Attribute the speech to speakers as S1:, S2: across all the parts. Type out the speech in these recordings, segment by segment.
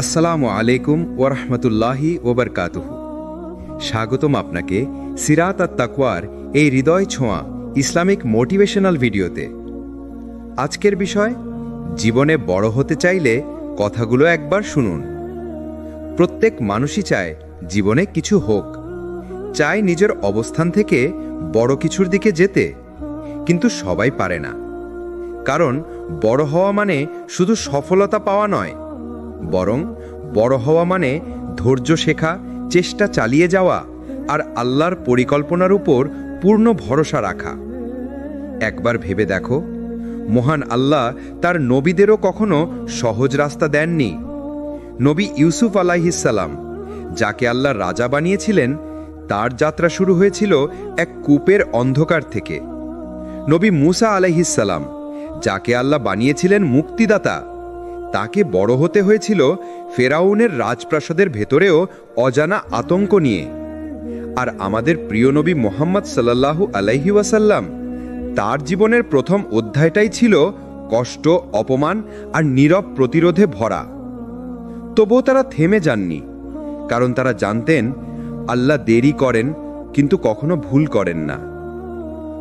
S1: আসসালামু আলাইকুম ওরহমতুল্লাহি ওবরকাতুহু। স্বাগতম আপনাকে সিরাত আর তাকওয়ার এই হৃদয় ছোঁয়া ইসলামিক মোটিভেশনাল ভিডিওতে। আজকের বিষয়, জীবনে বড় হতে চাইলে কথাগুলো একবার শুনুন। প্রত্যেক মানুষই চায় জীবনে কিছু হোক, চায় নিজের অবস্থান থেকে বড় কিছুর দিকে যেতে, কিন্তু সবাই পারে না। কারণ বড় হওয়া মানে শুধু সফলতা পাওয়া নয়, বরং বড় হওয়া মানে ধৈর্য শেখা, চেষ্টা চালিয়ে যাওয়া আর আল্লাহর পরিকল্পনার উপর পূর্ণ ভরসা রাখা। একবার ভেবে দেখো, মহান আল্লাহ তার নবীদেরও কখনো সহজ রাস্তা দেননি। নবী ইউসুফ আলাইহিসসালাম, যাকে আল্লাহ রাজা বানিয়েছিলেন, তার যাত্রা শুরু হয়েছিল এক কূপের অন্ধকার থেকে। নবী মুসা আলাইহিসসালাম, যাকে আল্লাহ বানিয়েছিলেন মুক্তিদাতা, তাকে বড় হতে হয়েছিল ফেরাউনের রাজপ্রাসাদের ভেতরেও অজানা আতঙ্ক নিয়ে। আর আমাদের প্রিয় নবী মুহাম্মদ সাল্লাল্লাহু আলাইহি ওয়াসাল্লাম, তার জীবনের প্রথম অধ্যায়টাই ছিল কষ্ট, অপমান আর নীরব প্রতিরোধে ভরা। তবুও তারা থেমে যাননি, কারণ তারা জানতেন আল্লাহ দেরি করেন কিন্তু কখনো ভুল করেন না।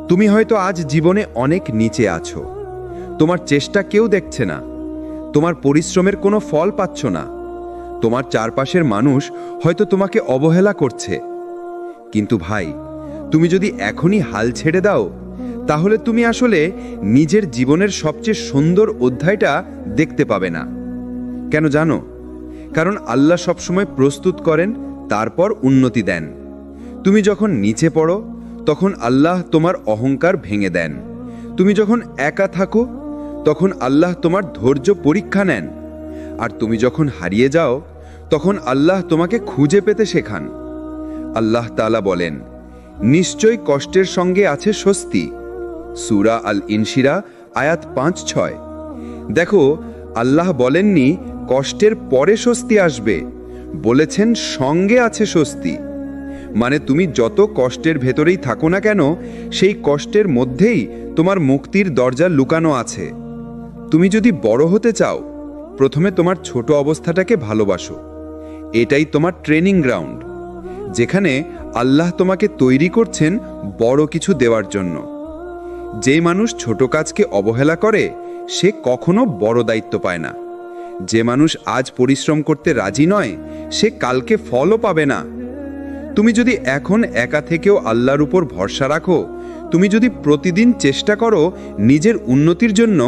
S1: তুমি হয়তো আজ জীবনে অনেক নিচে আছো, তোমার চেষ্টা কেউ দেখছে না, তোমার পরিশ্রমের কোনো ফল পাচ্ছ না, তোমার চারপাশের মানুষ হয়তো তোমাকে অবহেলা করছে। কিন্তু ভাই, তুমি যদি এখনই হাল ছেড়ে দাও, তাহলে তুমি আসলে নিজের জীবনের সবচেয়ে সুন্দর অধ্যায়টা দেখতে পাবে না। কেন জানো? কারণ আল্লাহ সবসময় প্রস্তুত করেন, তারপর উন্নতি দেন। তুমি যখন নিচে পড়ো, তখন আল্লাহ তোমার অহংকার ভেঙে দেন। তুমি যখন একা থাকো, তখন আল্লাহ তোমার ধৈর্য পরীক্ষা নেন। আর তুমি যখন হারিয়ে যাও, তখন আল্লাহ তোমাকে খুঁজে পেতে শেখান। আল্লাহ তাআলা বলেন, নিশ্চয় কষ্টের সঙ্গে আছে স্বস্তি। সূরা আল ইনশিরা আয়াত ৫-৬। দেখো, আল্লাহ বলেননি কষ্টের পরে স্বস্তি আসবে, বলেছেন সঙ্গে আছে স্বস্তি। মানে তুমি যত কষ্টের ভেতরেই থাকো না কেন, সেই কষ্টের মধ্যেই তোমার মুক্তির দরজা লুকানো আছে। তুমি যদি বড় হতে চাও, প্রথমে তোমার ছোট অবস্থাটাকে ভালোবাসো। এটাই তোমার ট্রেনিং গ্রাউন্ড, যেখানে আল্লাহ তোমাকে তৈরি করছেন বড় কিছু দেওয়ার জন্য। যে মানুষ ছোট কাজকে অবহেলা করে, সে কখনো বড় দায়িত্ব পায় না। যে মানুষ আজ পরিশ্রম করতে রাজি নয়, সে কালকে ফলও পাবে না। তুমি যদি এখন একা থেকেও আল্লাহর উপর ভরসা রাখো, তুমি যদি প্রতিদিন চেষ্টা করো নিজের উন্নতির জন্য,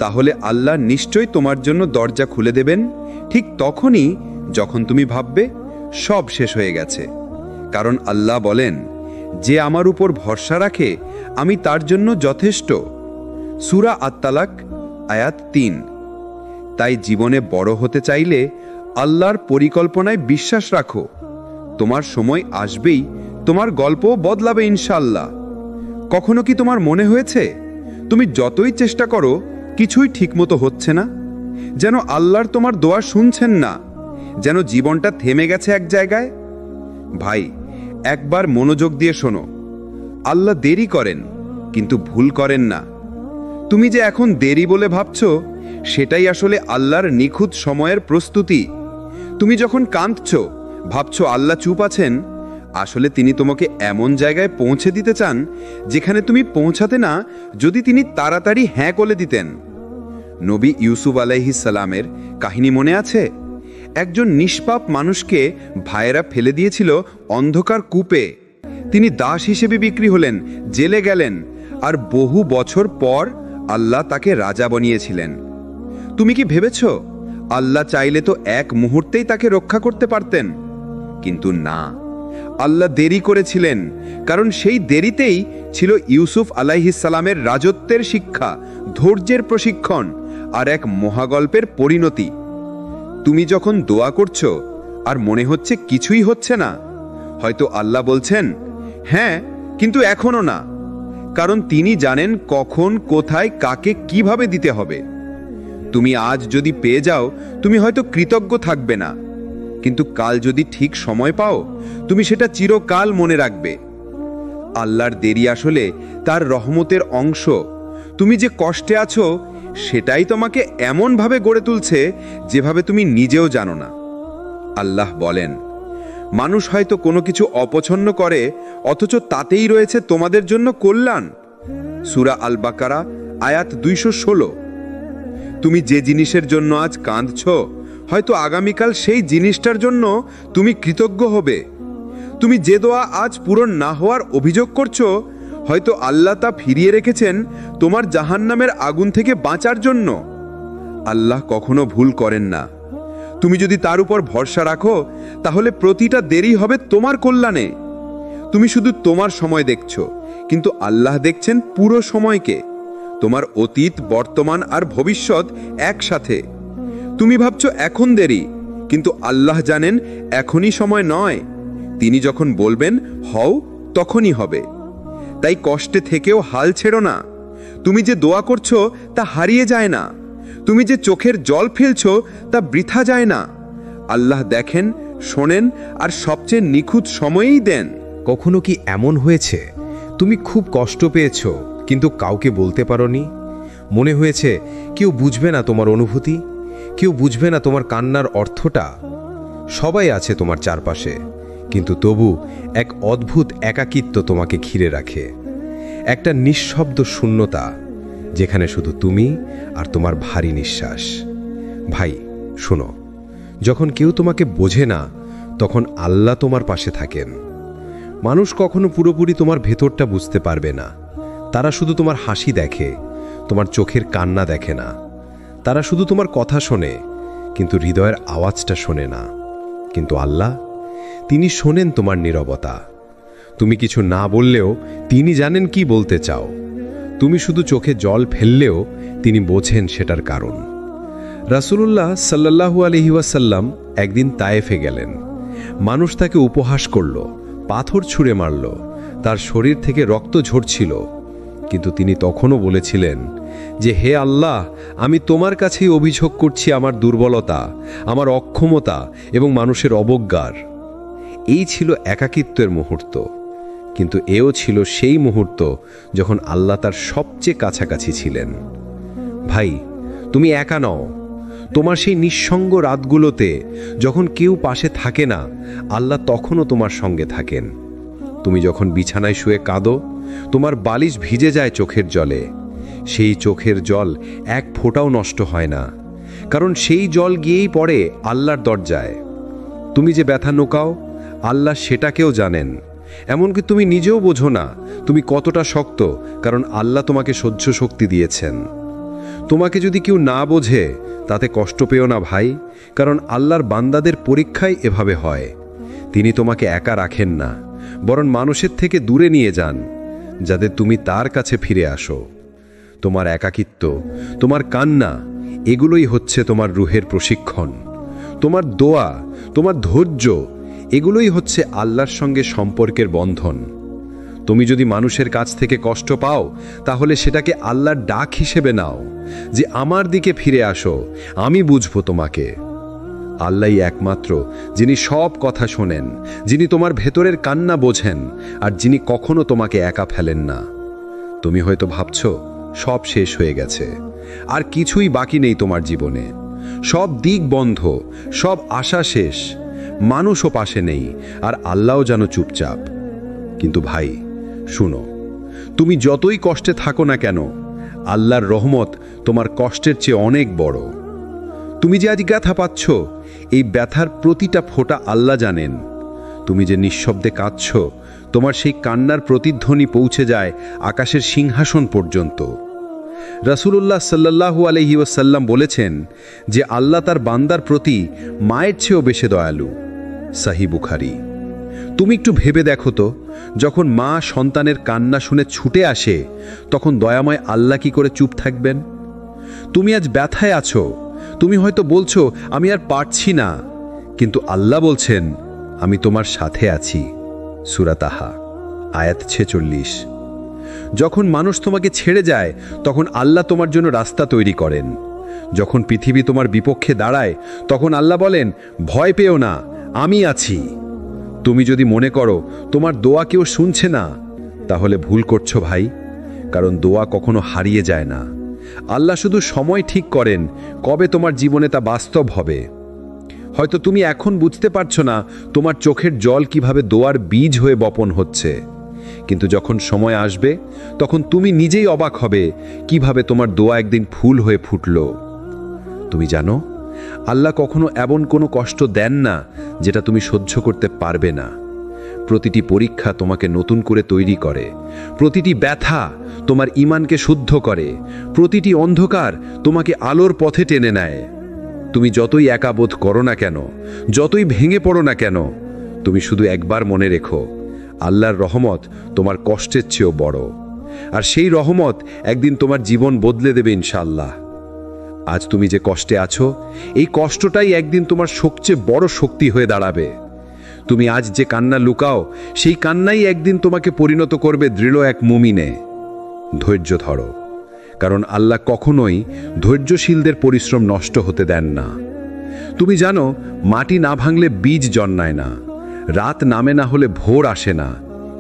S1: তাহলে আল্লাহ নিশ্চয়ই তোমার জন্য দরজা খুলে দেবেন, ঠিক তখনই যখন তুমি ভাববে সব শেষ হয়ে গেছে। কারণ আল্লাহ বলেন, যে আমার উপর ভরসা রাখে আমি তার জন্য যথেষ্ট। সূরা আত-তালাক আয়াত ৩। তাই জীবনে বড় হতে চাইলে আল্লাহর পরিকল্পনায় বিশ্বাস রাখো। তোমার সময় আসবেই, তোমার গল্পও বদলাবে ইনশাআল্লাহ। কখনো কি তোমার মনে হয়েছে তুমি যতই চেষ্টা করো কিছুই ঠিকমতো হচ্ছে না? যেন আল্লাহর তোমার দোয়া শুনছেন না, যেন জীবনটা থেমে গেছে এক জায়গায়? ভাই, একবার মনোযোগ দিয়ে শোনো, আল্লাহ দেরি করেন কিন্তু ভুল করেন না। তুমি যে এখন দেরি বলে ভাবছো, সেটাই আসলে আল্লাহর নিখুঁত সময়ের প্রস্তুতি। তুমি যখন কাঁদছো, ভাবছো আল্লাহ চুপ আছেন, আসলে তিনি তোমাকে এমন জায়গায় পৌঁছে দিতে চান যেখানে তুমি পৌঁছাতে না যদি তিনি তাড়াতাড়ি হ্যাঁ করে দিতেন। নবী ইউসুফ আলাইহিস সালামের কাহিনী মনে আছে? একজন নিষ্পাপ মানুষকে ভাইয়েরা ফেলে দিয়েছিল অন্ধকার কূপে। তিনি দাস হিসেবে বিক্রি হলেন, জেলে গেলেন, আর বহু বছর পর আল্লাহ তাকে রাজা বানিয়েছিলেন। তুমি কি ভেবেছ আল্লাহ চাইলে তো এক মুহূর্তেই তাকে রক্ষা করতে পারতেন? কিন্তু না, আল্লাহ দেরি করেছিলেন, কারণ সেই দেরিতেই ছিল ইউসুফ আলাইহিস সালামের রাজত্বের শিক্ষা, ধৈর্যের প্রশিক্ষণ আর এক মহাগল্পের পরিণতি। তুমি যখন দোয়া করছো আর মনে হচ্ছে কিছুই হচ্ছে না, হয়তো আল্লাহ বলছেন হ্যাঁ, কিন্তু এখনো না, কারণ তিনি জানেন কখন, কোথায়, কাকে কিভাবে দিতে হবে। তুমি আজ যদি পেয়ে যাও, তুমি হয়তো কৃতজ্ঞ থাকবে না, কিন্তু কাল যদি ঠিক সময় পাও, তুমি সেটা চিরকাল মনে রাখবে। আল্লাহর দেরি আসলে তার রহমতের অংশ। তুমি যে কষ্টে আছো, সেটাই তোমাকে এমনভাবে গড়ে তুলছে যেভাবে তুমি নিজেও জানো না। আল্লাহ বলেন, মানুষ হয়তো কোনো কিছু অপছন্দ করে, অথচ তাতেই রয়েছে তোমাদের জন্য কল্যাণ। সূরা আল বাকারা আয়াত 216। তুমি যে জিনিসের জন্য আজ কাঁদছ, হয়তো আগামীকাল সেই জিনিসটার জন্য তুমি কৃতজ্ঞ হবে। তুমি যে দোয়া আজ পূরণ না হওয়ার অভিযোগ করছো, হয়তো আল্লাহ তা ফিরিয়ে রেখেছেন তোমার জাহান্নামের আগুন থেকে বাঁচার জন্য। আল্লাহ কখনো ভুল করেন না। তুমি যদি তার উপর ভরসা রাখো, তাহলে প্রতিটা দেরি হবে তোমার কল্যাণে। তুমি শুধু তোমার সময় দেখছো, কিন্তু আল্লাহ দেখছেন পুরো সময়কে, তোমার অতীত, বর্তমান আর ভবিষ্যৎ একসাথে। তুমি ভাবছো এখন দেরি, কিন্তু আল্লাহ জানেন এখনই সময় নয়। তিনি যখন বলবেন হও, তখনই হবে। তাই কষ্টে থেকেও হাল ছেড়ো না। তুমি যে দোয়া করছো তা হারিয়ে যায় না। তুমি যে চোখের জল ফেলছো তা বৃথা যায় না। আল্লাহ দেখেন, শোনেন আর সবচেয়ে নিখুঁত সময়েই দেন।
S2: কখনো কি এমন হয়েছে তুমি খুব কষ্ট পেয়েছো কিন্তু কাউকে বলতে পারোনি? মনে হয়েছে কেউ বুঝবে না তোমার অনুভূতি, কেউ বুঝবে না তোমার কান্নার অর্থটা। সবাই আছে তোমার চারপাশে, কিন্তু তবু এক অদ্ভুত একাকিত্ব তোমাকে ঘিরে রাখে। একটা নিঃশব্দ শূন্যতা, যেখানে শুধু তুমি আর তোমার ভারী নিঃশ্বাস। ভাই শোনো, যখন কেউ তোমাকে বোঝে না, তখন আল্লাহ তোমার পাশে থাকেন। মানুষ কখনো পুরোপুরি তোমার ভেতরটা বুঝতে পারবে না। তারা শুধু তোমার হাসি দেখে, তোমার চোখের কান্না দেখে না। তারা শুধু তোমার কথা শোনে, কিন্তু হৃদয়ের আওয়াজটা শোনে না। কিন্তু আল্লাহ, তিনি শোনেন তোমার নীরবতা। তুমি কিছু না বললেও তিনি জানেন কি বলতে চাও। তুমি শুধু চোখে জল ফেললেও তিনি বোঝেন সেটার কারণ। রাসূলুল্লাহ সাল্লাল্লাহু আলাইহি ওয়াসাল্লাম একদিন তায়েফে গেলেন। মানুষ তাকে উপহাস করল, পাথর ছুঁড়ে মারল, তার শরীর থেকে রক্ত ঝরছিল। কিন্তু তিনি তখনও বলেছিলেন যে, হে আল্লাহ, আমি তোমার কাছেই অভিযোগ করছি আমার দুর্বলতা, আমার অক্ষমতা এবং মানুষের অবজ্ঞার। এই ছিল একাকিত্বের মুহূর্ত, কিন্তু এও ছিল সেই মুহূর্ত যখন আল্লাহ তার সবচেয়ে কাছাকাছি ছিলেন। ভাই, তুমি একা নও। তোমার সেই নিঃসঙ্গ রাতগুলোতে যখন কেউ পাশে থাকে না, আল্লাহ তখনও তোমার সঙ্গে থাকেন। তুমি যখন বিছানায় শুয়ে কাঁদো, তোমার বালিশ ভিজে যায় চোখের জলে। সেই চোখের জল এক ফোঁটাও নষ্ট হয় না, কারণ সেই জল গিয়েই পড়ে আল্লাহর দরজায়। তুমি যে ব্যথা নোকাও, আল্লাহ সেটাকেও জানেন। এমনকি তুমি নিজেও বোঝো না তুমি কতটা শক্ত, কারণ আল্লাহ তোমাকে সহ্য শক্তি দিয়েছেন। তোমাকে যদি কেউ না বোঝে, তাতে কষ্ট পেও না ভাই, কারণ আল্লাহর বান্দাদের পরীক্ষাই এভাবে হয়। তিনি তোমাকে একা রাখেন না, বরং মানুষের থেকে দূরে নিয়ে যান, যাতে তুমি তার কাছে ফিরে আসো। তোমার একাকিত্ব, তোমার কান্না, এগুলোই হচ্ছে তোমার রুহের প্রশিক্ষণ। তোমার দোয়া, তোমার ধৈর্য, এগুলোই হচ্ছে আল্লাহর সঙ্গে সম্পর্কের বন্ধন। তুমি যদি মানুষের কাছ থেকে কষ্ট পাও, তাহলে সেটাকে আল্লাহর ডাক হিসেবে নাও, যে আমার দিকে ফিরে আসো, আমি বুঝবো তোমাকে। আল্লাহই একমাত্র যিনি সব কথা শোনেন, যিনি তোমার ভেতরের কান্না বোঝেন, আর যিনি কখনো তোমাকে একা ফেলেন না। তুমি হয়তো ভাবছো সব শেষ হয়ে গেছে, আর কিছুই বাকি নেই তোমার জীবনে। সব দিক বন্ধ, সব আশা শেষ, মানুষও পাশে নেই, আর আল্লাহও যেন চুপচাপ। কিন্তু ভাই শুনো, তুমি যতই কষ্টে থাকো না কেন, আল্লাহর রহমত তোমার কষ্টের চেয়ে অনেক বড়। তুমি যে আজ ব্যথা পাচ্ছ, এই ব্যথার প্রতিটা ফোঁটা আল্লাহ জানেন। তুমি যে নিঃশব্দে কাঁদছ, তোমার সেই কান্নার প্রতিধ্বনি পৌঁছে যায় আকাশের সিংহাসন পর্যন্ত। রাসূলুল্লাহ সাল্লাল্লাহু আলাইহি ওয়াসাল্লাম বলেছেন যে আল্লাহ তার বান্দার প্রতি মায়ের চেয়েও বেশি দয়ালু। সহিহ বুখারী। তুমি একটু ভেবে দেখো তো, যখন মা সন্তানের কান্না শুনে ছুটে আসে, তখন দয়াময় আল্লাহ কি করে চুপ থাকবেন? তুমি আজ ব্যথায় আছো, তুমি হয়তো বলছো আমি আর পারছি না, কিন্তু আল্লাহ বলছেন আমি তোমার সাথে আছি। সূরা তাহা আয়াত 46। যখন মানুষ তোমাকে ছেড়ে যায়, তখন আল্লাহ তোমার জন্য রাস্তা তৈরি করেন। যখন পৃথিবী তোমার বিপক্ষে দাঁড়ায়, তখন আল্লাহ বলেন ভয় পেও না, আমি আছি। তুমি যদি মনে করো তোমার দোয়া কেউ শুনছে না, তাহলে ভুল করছো ভাই, কারণ দোয়া কখনো হারিয়ে যায় না। আল্লাহ শুধু সময় ঠিক করেন কবে তোমার জীবনে তা বাস্তব হবে। হয়তো তুমি এখন বুঝতে পারছো না তোমার চোখের জল কিভাবে দোয়ার বীজ হয়ে বপন হচ্ছে, কিন্তু যখন সময় আসবে তখন তুমি নিজেই অবাক হবে কিভাবে তোমার দোয়া একদিন ফুল হয়ে ফুটল। তুমি জানো, আল্লাহ কখনো এমন কোনো কষ্ট দেন না যেটা তুমি সহ্য করতে পারবে না। প্রতিটি পরীক্ষা তোমাকে নতুন করে তৈরি করে, প্রতিটি ব্যথা তোমার ঈমানকে শুদ্ধ করে, প্রতিটি অন্ধকার তোমাকে আলোর পথে টেনে নেয়। তুমি যতই একা বোধ করো না কেন, যতই ভেঙে পড়ো না কেন, তুমি শুধু একবার মনে রেখো, আল্লাহর রহমত তোমার কষ্টের চেয়েও বড়। আর সেই রহমত একদিন তোমার জীবন বদলে দেবে ইনশাআল্লাহ। আজ তুমি যে কষ্টে আছো, এই কষ্টটাই একদিন তোমার সবচেয়ে বড় শক্তি হয়ে দাঁড়াবে। তুমি আজ যে কান্না লুকাও, সেই কান্নাই একদিন তোমাকে পরিণত করবে দৃঢ় এক মুমিনে। ধৈর্য ধরো, কারণ আল্লাহ কখনোই ধৈর্যশীলদের পরিশ্রম নষ্ট হতে দেন না। তুমি জানো, মাটি না ভাঙলে বীজ জন্মায় না, রাত নামে না হলে ভোর আসে না।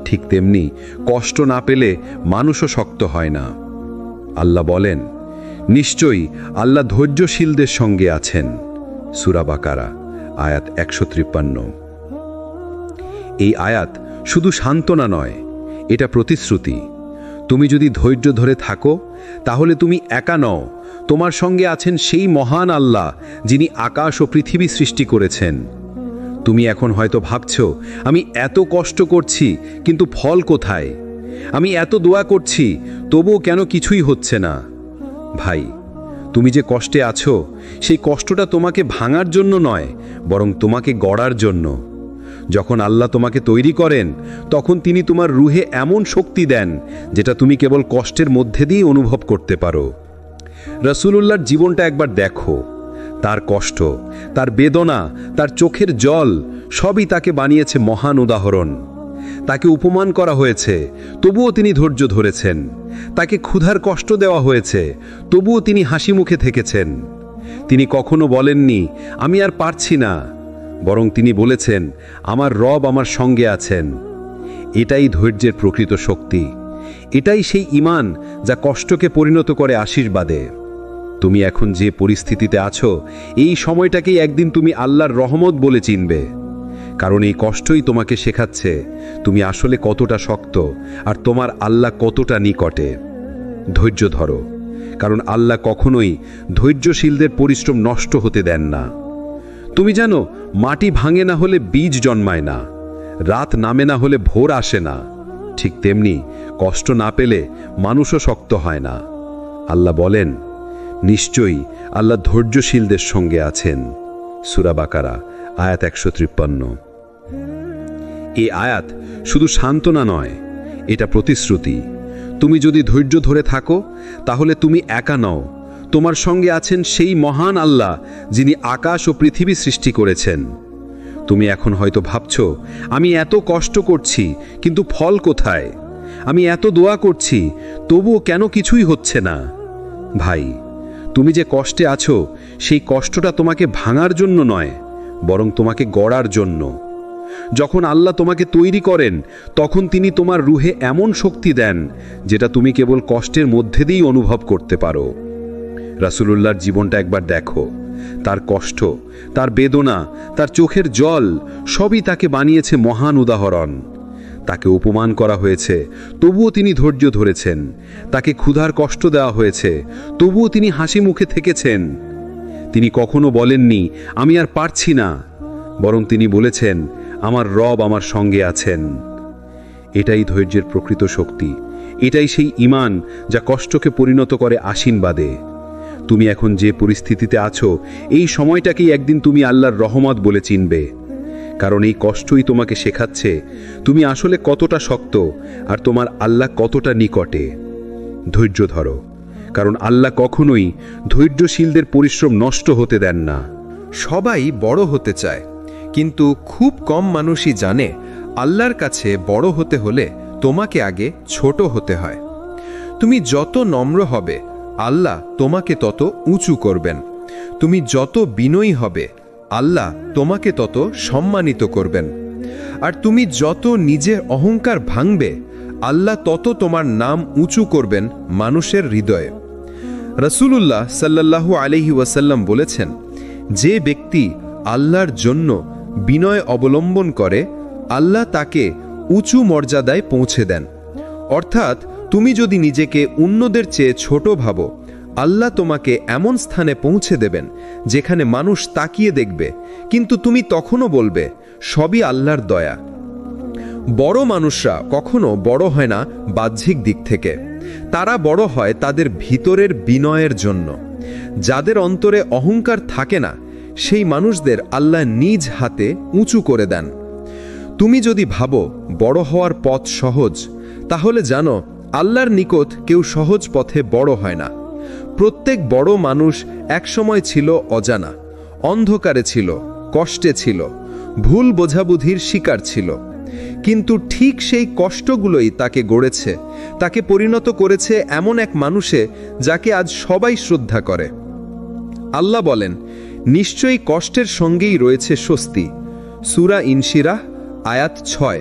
S2: ঠিক তেমনি কষ্ট না পেলে মানুষও শক্ত হয় না। আল্লাহ বলেন, নিশ্চয়ই আল্লাহ ধৈর্যশীলদের সঙ্গে আছেন। সূরা বাকারা আয়াত 153। এই আয়াত শুধু সান্ত্বনা নয়, এটা প্রতিশ্রুতি। তুমি যদি ধৈর্য ধরে থাকো তাহলে তুমি একা নও, তোমার সঙ্গে আছেন সেই মহান আল্লাহ যিনি আকাশ ও পৃথিবী সৃষ্টি করেছেন। তুমি এখন হয়তো ভাবছো, আমি এত কষ্ট করছি কিন্তু ফল কোথায়? আমি এত দোয়া করছি তবুও কেন কিছুই হচ্ছে না? ভাই, তুমি যে কষ্টে আছো সেই কষ্টটা তোমাকে ভাঙার জন্য নয়, বরং তোমাকে গড়ার জন্য। যখন আল্লাহ তোমাকে তৈরি করেন তখন তিনি তোমার রুহে এমন শক্তি দেন যেটা তুমি কেবল কষ্টের মধ্যে দিয়ে অনুভব করতে পারো। রাসূলুল্লাহর জীবনটা একবার দেখো। তার কষ্ট, তার বেদনা, তার চোখের জল সবই তাকে বানিয়েছে মহান উদাহরণ। তাকে উপমান করা হয়েছে, তবুও তিনি ধৈর্য ধরেছেন। তাকে ক্ষুধার কষ্ট দেওয়া হয়েছে, তবুও তিনি হাসি মুখে থেকেছেন। তিনি কখনো বলেননি, আমি আর পারছি না, বরং তিনি বলেছেন, আমার রব আমার সঙ্গে আছেন। এটাই ধৈর্যের প্রকৃত শক্তি। এটাই সেই ঈমান যা কষ্টকে পরিণত করে আশীর্বাদে। তুমি এখন যে পরিস্থিতিতে আছো, এই সময়টাকেই একদিন তুমি আল্লাহর রহমত বলে চিনবে। কারণ এই কষ্টই তোমাকে শেখাচ্ছে তুমি আসলে কতটা শক্ত আর তোমার আল্লাহ কতটা নিকটে। ধৈর্য ধরো, কারণ আল্লাহ কখনোই ধৈর্যশীলদের পরিশ্রম নষ্ট হতে দেন না। তুমি জানো, মাটি ভাঙে না হলে বীজ জন্মায় না, রাত নামে না হলে ভোর আসে না। ঠিক তেমনি কষ্ট না পেলে মানুষও শক্ত হয় না। আল্লাহ বলেন, নিশ্চয়ই আল্লাহ ধৈর্যশীলদের সঙ্গে আছেন। সূরা বাকারা আয়াত 153। এই আয়াত শুধু সান্ত্বনা নয়, এটা প্রতিশ্রুতি। তুমি যদি ধৈর্য ধরে থাকো তাহলে তুমি একা নও, তোমার সঙ্গে আছেন সেই মহান আল্লাহ যিনি আকাশ ও পৃথিবী সৃষ্টি করেছেন। তুমি এখন হয়তো ভাবছো, আমি এত কষ্ট করছি কিন্তু ফল কোথায়? আমি এত দোয়া করছি তবুও কেন কিছুই হচ্ছে না? ভাই, তুমি যে কষ্টে আছো সেই কষ্টটা তোমাকে ভাঙার জন্য নয়, বরং তোমাকে গড়ার জন্য। যখন আল্লাহ তোমাকে তৈরি করেন তখন তিনি তোমার রুহে এমন শক্তি দেন যেটা তুমি কেবল কষ্টের মধ্যে দিয়েই অনুভব করতে পারো। রাসূলুল্লাহর জীবনটা একবার দেখো। তার কষ্ট, তার বেদনা, তার চোখের জল সবই তাকে বানিয়েছে মহান উদাহরণ। তাকে উপমান করা হয়েছে, তবুও তিনি ধৈর্য ধরেছেন। তাকে ক্ষুধার কষ্ট দেওয়া হয়েছে, তবুও তিনি হাসি মুখে থেকেছেন। তিনি কখনো বলেননি, আমি আর পারছি না, বরং তিনি বলেছেন, আমার রব আমার সঙ্গে আছেন। এটাই ধৈর্যের প্রকৃত শক্তি। এটাই সেই ঈমান যা কষ্টকে পরিণত করে আশীর্বাদে। তুমি এখন যে পরিস্থিতিতে আছো, এই সময়টাকেই একদিন তুমি আল্লাহর রহমত বলে চিনবে। কারণ এই কষ্টই তোমাকে শেখাচ্ছে তুমি আসলে কতটা শক্ত আর তোমার আল্লাহ কতটা নিকটে। ধৈর্য ধরো, কারণ আল্লাহ কখনোই ধৈর্যশীলদের পরিশ্রম নষ্ট হতে দেন না।
S1: সবাই বড় হতে চায়, কিন্তু খুব কম মানুষই জানে আল্লাহর কাছে বড় হতে হলে তোমাকে আগে ছোট হতে হয়। তুমি যত নম্র হবে আল্লাহ তোমাকে তত উঁচু করবেন। তুমি যত বিনয়ী হবে আল্লাহ তোমাকে তত সম্মানিত করবেন। আর তুমি যত নিজের অহংকার ভাঙবে আল্লাহ তত তোমার নাম উঁচু করবেন মানুষের হৃদয়ে। রাসূলুল্লাহ সাল্লাল্লাহু আলাইহি ওয়াসাল্লাম বলেছেন, যে ব্যক্তি আল্লাহর জন্য বিনয় অবলম্বন করে, আল্লাহ তাকে উঁচু মর্যাদায় পৌঁছে দেন। অর্থাৎ তুমি যদি নিজেকে অন্যদের চেয়ে ছোট ভাবো, আল্লাহ তোমাকে এমন স্থানে পৌঁছে দেবেন যেখানে মানুষ তাকিয়ে দেখবে, কিন্তু তুমি তখনও বলবে সবই আল্লাহর দয়া। বড় মানুষরা কখনো বড় হয় না বাহ্যিক দিক থেকে, তারা বড় হয় তাদের ভিতরের বিনয়ের জন্য। যাদের অন্তরে অহংকার থাকে না, সেই মানুষদের আল্লাহ নিজ হাতে উঁচু করে দেন। তুমি যদি ভাবো বড় হওয়ার পথ সহজ, তাহলে জানো আল্লাহর নিকট কেউ সহজ পথে বড় হয় না। প্রত্যেক বড় মানুষ একসময় ছিল অজানা, অন্ধকারে ছিল, কষ্টে ছিল, ভুল বোঝাবুঝির শিকার ছিল। কিন্তু ঠিক সেই কষ্টগুলোই তাকে গড়েছে, তাকে পরিণত করেছে এমন এক মানুষে যাকে আজ সবাই শ্রদ্ধা করে। আল্লাহ বলেন, নিশ্চয়ই কষ্টের সঙ্গেই রয়েছে স্বস্তি। সূরা ইনশিরাহ আয়াত 6।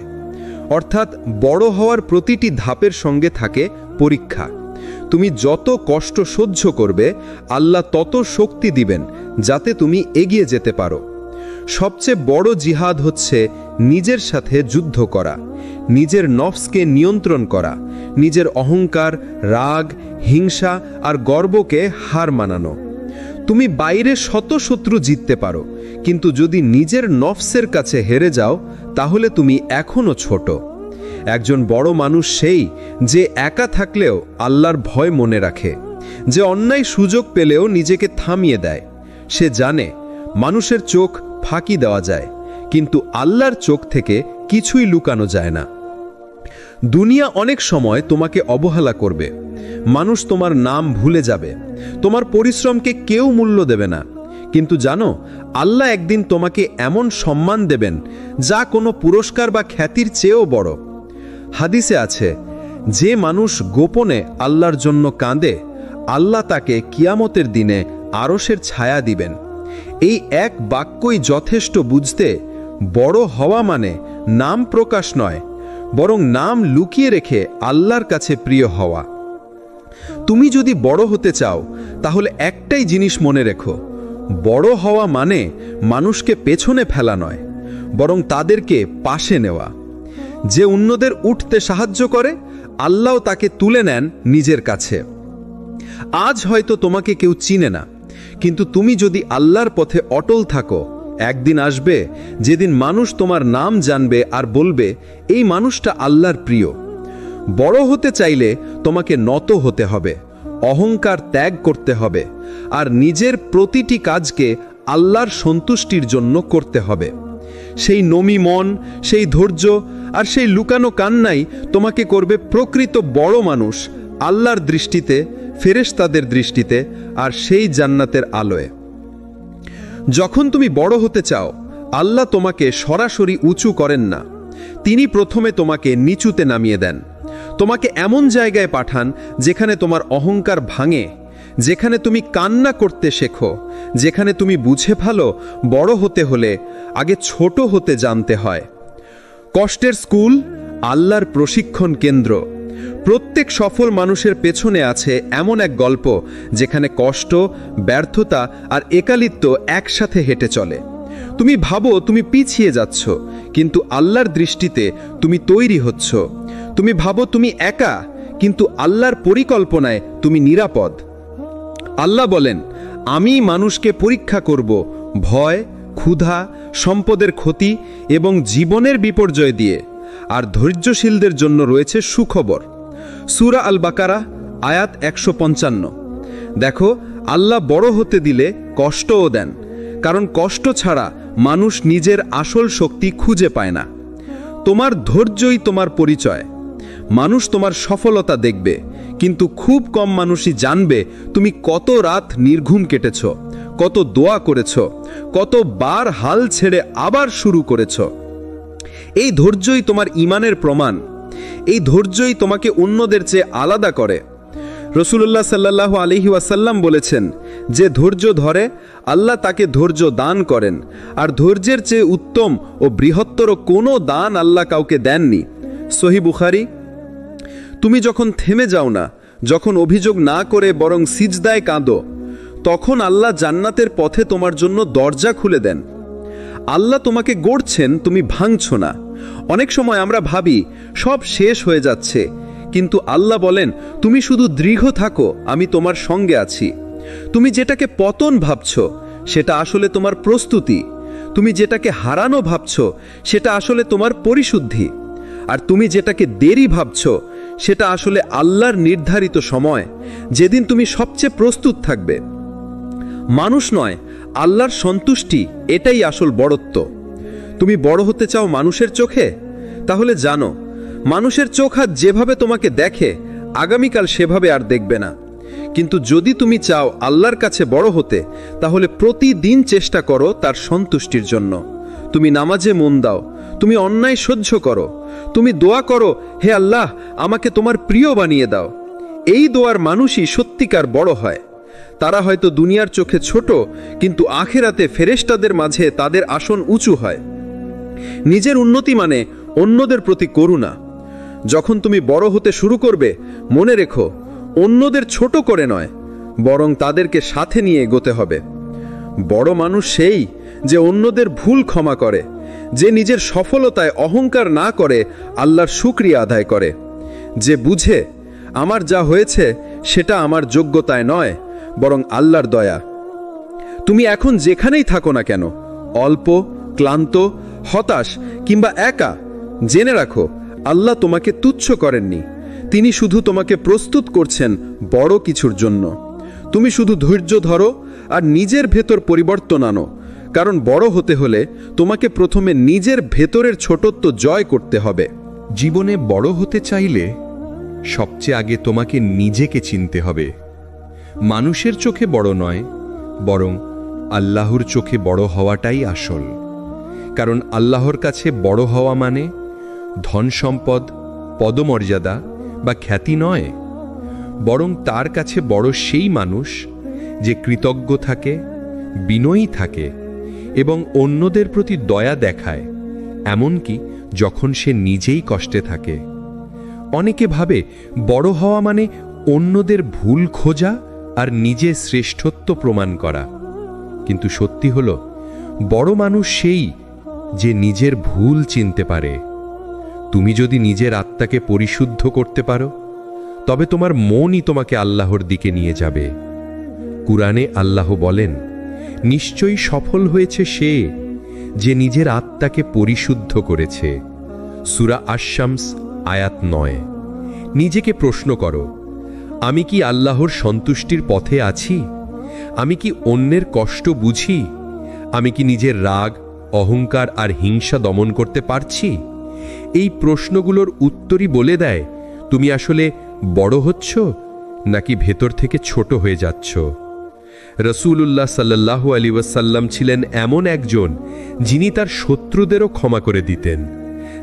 S1: অর্থাৎ বড় হওয়ার প্রতিটি ধাপের সঙ্গে থাকে পরীক্ষা। তুমি যত কষ্ট সহ্য করবে, আল্লাহ তত শক্তি দিবেন যাতে তুমি এগিয়ে যেতে পারো। সবচেয়ে বড় জিহাদ হচ্ছে নিজের সাথে যুদ্ধ করা, নিজের নফসকে নিয়ন্ত্রণ করা, নিজের অহংকার, রাগ, হিংসা আর গর্বকে হার মানানো। তুমি বাইরে শত শত্রু জিততে পারো, কিন্তু যদি নিজের নফসের কাছে হেরে যাও, তাহলে তুমি এখনো ছোট। একজন বড় মানুষ সেই যে একা থাকলেও আল্লাহর ভয় মনে রাখে, যে অন্যায় সুযোগ পেলেও নিজেকে থামিয়ে দেয়। সে জানে মানুষের চোখ ফাঁকি দেওয়া যায়, কিন্তু আল্লাহর চোখ থেকে কিছুই লুকানো যায় না। দুনিয়া অনেক সময় তোমাকে অবহেলা করবে, মানুষ তোমার নাম ভুলে যাবে, তোমার পরিশ্রমকে কেউ মূল্য দেবে না। কিন্তু জানো, আল্লাহ একদিন তোমাকে এমন সম্মান দেবেন যা কোনো পুরস্কার বা খ্যাতির চেয়েও বড়। হাদিসে আছে, যে মানুষ গোপনে আল্লাহর জন্য কাঁদে, আল্লাহ তাকে কিয়ামতের দিনে আরশের ছায়া দিবেন। এই এক বাক্যই যথেষ্ট বুঝতে বড় হওয়া মানে নাম প্রকাশ নয়, বরং নাম লুকিয়ে রেখে আল্লাহর কাছে প্রিয় হওয়া। তুমি যদি বড় হতে চাও, তাহলে একটাই জিনিস মনে রেখো, বড় হওয়া মানে মানুষকে পেছনে ফেলা নয়, বরং তাদেরকে পাশে নেওয়া। যে অন্যদের উঠতে সাহায্য করে, আল্লাহ তাকে তুলে নেন নিজের কাছে। আজ হয়তো তোমাকে কেউ চিনে না, কিন্তু তুমি যদি আল্লাহর পথে অটল থাকো, একদিন আসবে যেদিন মানুষ তোমার নাম জানবে আর বলবে, এই মানুষটা আল্লাহর প্রিয়। বড় হতে চাইলে তোমাকে নত হতে হবে, অহংকার ত্যাগ করতে হবে, আর নিজের প্রতিটি কাজকে আল্লাহর সন্তুষ্টির জন্য করতে হবে। সেই নমি মন, সেই ধৈর্য আর সেই লুকানো কান্নাই তোমাকে করবে প্রকৃত বড় মানুষ, আল্লাহর দৃষ্টিতে, ফেরেশতাদের দৃষ্টিতে, আর সেই জান্নাতের আলোয়। যখন তুমি বড় হতে চাও, আল্লাহ তোমাকে সরাসরি উঁচু করেন না, তিনি প্রথমে তোমাকে নিচুতে নামিয়ে দেন। তোমাকে এমন জায়গায় পাঠান যেখানে তোমার অহংকার ভাঙে, যেখানে তুমি কান্না করতে শেখো, যেখানে তুমি বুঝে ফেলো বড় হতে হলে আগে ছোট হতে জানতে হয়। কষ্টের স্কুল, আল্লাহর প্রশিক্ষণ কেন্দ্র। প্রত্যেক সফল মানুষের পেছনে আছে এমন এক গল্প যেখানে কষ্ট, ব্যর্থতা আর একাকিত্ব একসাথে হেঁটে চলে। তুমি ভাবো তুমি পিছিয়ে যাচ্ছ, কিন্তু আল্লাহর দৃষ্টিতে তুমি তৈরি হচ্ছ। তুমি ভাবো তুমি একা, কিন্তু আল্লাহর পরিকল্পনায় তুমি নিরাপদ। আল্লাহ বলেন, আমি মানুষকে পরীক্ষা করব ভয়, ক্ষুধা, সম্পদের ক্ষতি এবং জীবনের বিপর্যয় দিয়ে, আর ধৈর্যশীলদের জন্য রয়েছে সুখবর। সূরা আল বাকারা আয়াত 155। দেখো, আল্লাহ বড় হতে দিলে কষ্টও দেন, কারণ কষ্ট ছাড়া মানুষ নিজের আসল শক্তি খুঁজে পায় না। তোমার ধৈর্যই তোমার পরিচয়। মানুষ তোমার সফলতা দেখবে, কিন্তু খুব কম মানুষই জানবে তুমি কত রাত নির্ঘুম কেটেছ, কত দোয়া করেছ, কতবার হাল ছেড়ে আবার শুরু করেছ। এই ধৈর্যই তোমার ঈমানের প্রমাণ। এই ধৈর্যই তোমাকে অন্যদের চেয়ে আলাদা করে। রাসূলুল্লাহ সাল্লাল্লাহু আলাইহি ওয়াসাল্লাম বলেছেন, যে ধৈর্য ধরে আল্লাহ তাকে ধৈর্য দান করেন, আর ধৈর্যের চেয়ে উত্তম ও বৃহত্তর কোনো দান আল্লাহ কাউকে দেননি। সহিহ বুখারী। তুমি যখন থেমে যাও না,
S3: যখন অভিযোগ না করে বরং সিজদায় কাঁদো, তখন আল্লাহ জান্নাতের পথে তোমার জন্য দরজা খুলে দেন। আল্লাহ তোমাকে গড়ছেন, তুমি ভাঙছ না। অনেক সময় আমরা ভাবি সব শেষ হয়ে যাচ্ছে, কিন্তু আল্লাহ বলেন তুমি শুধু দৃঢ় থাকো, আমি তোমার সঙ্গে আছি। তুমি যেটাকে পতন ভাবছ সেটা আসলে তোমার প্রস্তুতি, তুমি যেটাকে হারানো ভাবছ সেটা আসলে তোমার পরিশুদ্ধি, আর তুমি যেটাকে দেরি ভাবছ সেটা আসলে আল্লাহর নির্ধারিত সময়, যেদিন তুমি সবচেয়ে প্রস্তুত থাকবে। মানুষ নয়, আল্লাহর সন্তুষ্টি, এটাই আসল বড়ত্ব। তুমি বড় হতে চাও মানুষের চোখে? তাহলে জানো, মানুষের চোখ আজ যেভাবে তোমাকে দেখে আগামীকাল সেভাবে আর দেখবে না। কিন্তু যদি তুমি চাও আল্লাহর কাছে বড় হতে, তাহলে প্রতিদিন চেষ্টা করো তার সন্তুষ্টির জন্য। তুমি নামাজে মন দাও, তুমি অন্যায় সহ্য করো, তুমি দোয়া করো, হে আল্লাহ আমাকে তোমার প্রিয় বানিয়ে দাও। এই দোয়ার মানুষই সত্যিকার বড় হয়। তারা হয়তো দুনিয়ার চোখে ছোট, কিন্তু আখিরাতে ফেরেশতাদের মাঝে তাদের আসন উঁচু হয়। নিজের উন্নতি মানে অন্যদের প্রতি করুণা। যখন তুমি বড় হতে শুরু করবে, মনে রেখো অন্যদের ছোট করে নয়, বরং তাদেরকে সাথে নিয়ে এগোতে হবে। বড় মানুষ সেই যে অন্যদের ভুল ক্ষমা করে, যে নিজের সফলতায় অহংকার না করে আল্লাহর শুকরিয়া আদায় করে, যে বুঝে আমার যা হয়েছে সেটা আমার যোগ্যতায় নয়, বরং আল্লাহর দয়া। তুমি এখন যেখানেই থাকো না কেন, অল্প, ক্লান্ত, হতাশ কিংবা একা, জেনে রাখো আল্লাহ তোমাকে তুচ্ছ করেননি। তিনি শুধু তোমাকে প্রস্তুত করছেন বড় কিছুর জন্য। তুমি শুধু ধৈর্য ধরো আর নিজের ভেতর পরিবর্তন আনো, কারণ বড় হতে হলে তোমাকে প্রথমে নিজের ভেতরের ছোটত্ব জয় করতে হবে।
S2: জীবনে বড় হতে চাইলে সবচেয়ে আগে তোমাকে নিজেকে চিনতে হবে। মানুষের চোখে বড় নয়, বরং আল্লাহর চোখে বড় হওয়াটাই আসল। কারণ আল্লাহর কাছে বড় হওয়া মানে ধন সম্পদ, পদমর্যাদা বা খ্যাতি নয়, বরং তার কাছে বড় সেই মানুষ যে কৃতজ্ঞ থাকে, বিনয়ী থাকে এবং অন্যদের প্রতি দয়া দেখায়, এমনকি যখন সে নিজেই কষ্টে থাকে। অনেকে ভাবে বড় হওয়া মানে অন্যদের ভুল খোঁজা আর নিজের শ্রেষ্ঠত্ব প্রমাণ করা, কিন্তু সত্যি হলো বড় মানুষ সেই যে নিজের ভুল চিনতে পারে। তুমি যদি নিজের আত্মাকে পরিশুদ্ধ করতে পারো, তবে তোমার মনই তোমাকে আল্লাহর দিকে নিয়ে যাবে। কুরআনে আল্লাহ বলেন, নিশ্চয়ই সফল হয়েছে সে যে নিজের আত্মাকে পরিশুদ্ধ করেছে। সূরা আশ-শামস আয়াত 9। নিজেকে প্রশ্ন করো, আমি কি আল্লাহর সন্তুষ্টির পথে আছি? আমি কি অন্যের কষ্ট বুঝি? আমি কি নিজের রাগ, অহংকার আর হিংসা দমন করতে পারছি? এই প্রশ্নগুলোর উত্তরই বলে দেয় তুমি আসলে বড় হচ্ছ নাকি ভেতর থেকে ছোট হয়ে যাচ্ছ। রাসূলুল্লাহ সাল্লাল্লাহু আলাইহি ওয়াসাল্লাম ছিলেন এমন একজন যিনি তার শত্রুদেরও ক্ষমা করে দিতেন।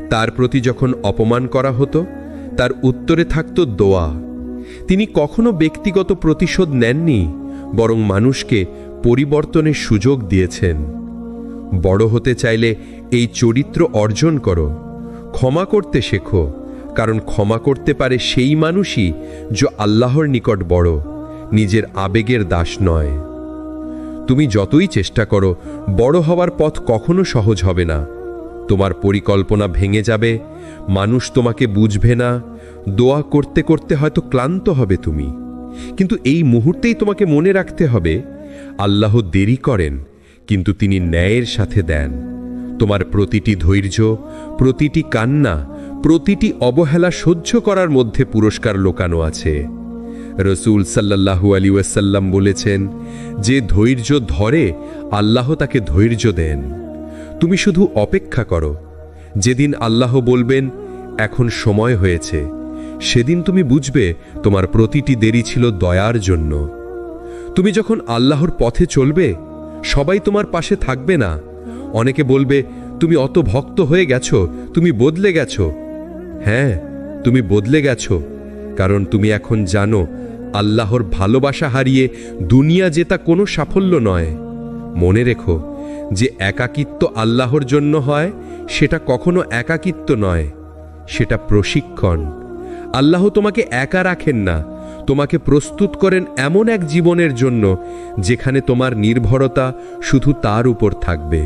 S2: তার প্রতি যখন অপমান করা হতো, তার উত্তরে থাকত দোয়া। তিনি কখনো ব্যক্তিগত প্রতিশোধ নেননি, বরং মানুষকে পরিবর্তনের সুযোগ দিয়েছেন। বড় হতে চাইলে এই চরিত্র অর্জন করো। ক্ষমা করতে শেখো, কারণ ক্ষমা করতে পারে সেই মানুষই যে আল্লাহর নিকট বড়, নিজের আবেগের দাস নয়। তুমি যতই চেষ্টা করো, বড় হওয়ার পথ কখনো সহজ হবে না। তোমার পরিকল্পনা ভেঙে যাবে, মানুষ তোমাকে বুঝবে না, দোয়া করতে করতে হয়তো ক্লান্ত হবে তুমি। কিন্তু এই মুহূর্তেই তোমাকে মনে রাখতে হবে, আল্লাহ দেরি করেন, কিন্তু তিনি ন্যায়ের সাথে দেন। তোমার প্রতিটি ধৈর্য, প্রতিটি কান্না, প্রতিটি অবহেলা সহ্য করার মধ্যে পুরস্কার লুকানো আছে। রাসূল সাল্লাল্লাহু আলাইহি ওয়াসাল্লাম বলেছেন, যে ধৈর্য ধরে আল্লাহ তাকে ধৈর্য দেন। তুমি শুধু অপেক্ষা করো, যেদিন আল্লাহ বলবেন এখন সময় হয়েছে, সেদিন তুমি বুঝবে তোমার প্রতিটি দেরি ছিল দয়ার জন্য। তুমি যখন আল্লাহর পথে চলবে, সবাই তোমার পাশে থাকবে না। অনেকে বলবে তুমি অত ভক্ত হয়ে গেছো, তুমি বদলে গেছো। হ্যাঁ, তুমি বদলে গেছো, কারণ তুমি এখন জানো আল্লাহর ভালোবাসা হারিয়ে দুনিয়া জেতা কোনো সাফল্য নয়। মনে রেখো, যে একাকিত্ব আল্লাহর জন্য হয় সেটা কখনো একাকিত্ব নয়, সেটা প্রশিক্ষণ। আল্লাহ তোমাকে একা রাখেন না, তোমাকে প্রস্তুত করেন এমন এক জীবনের জন্য যেখানে তোমার নির্ভরতা শুধু তার উপর থাকবে।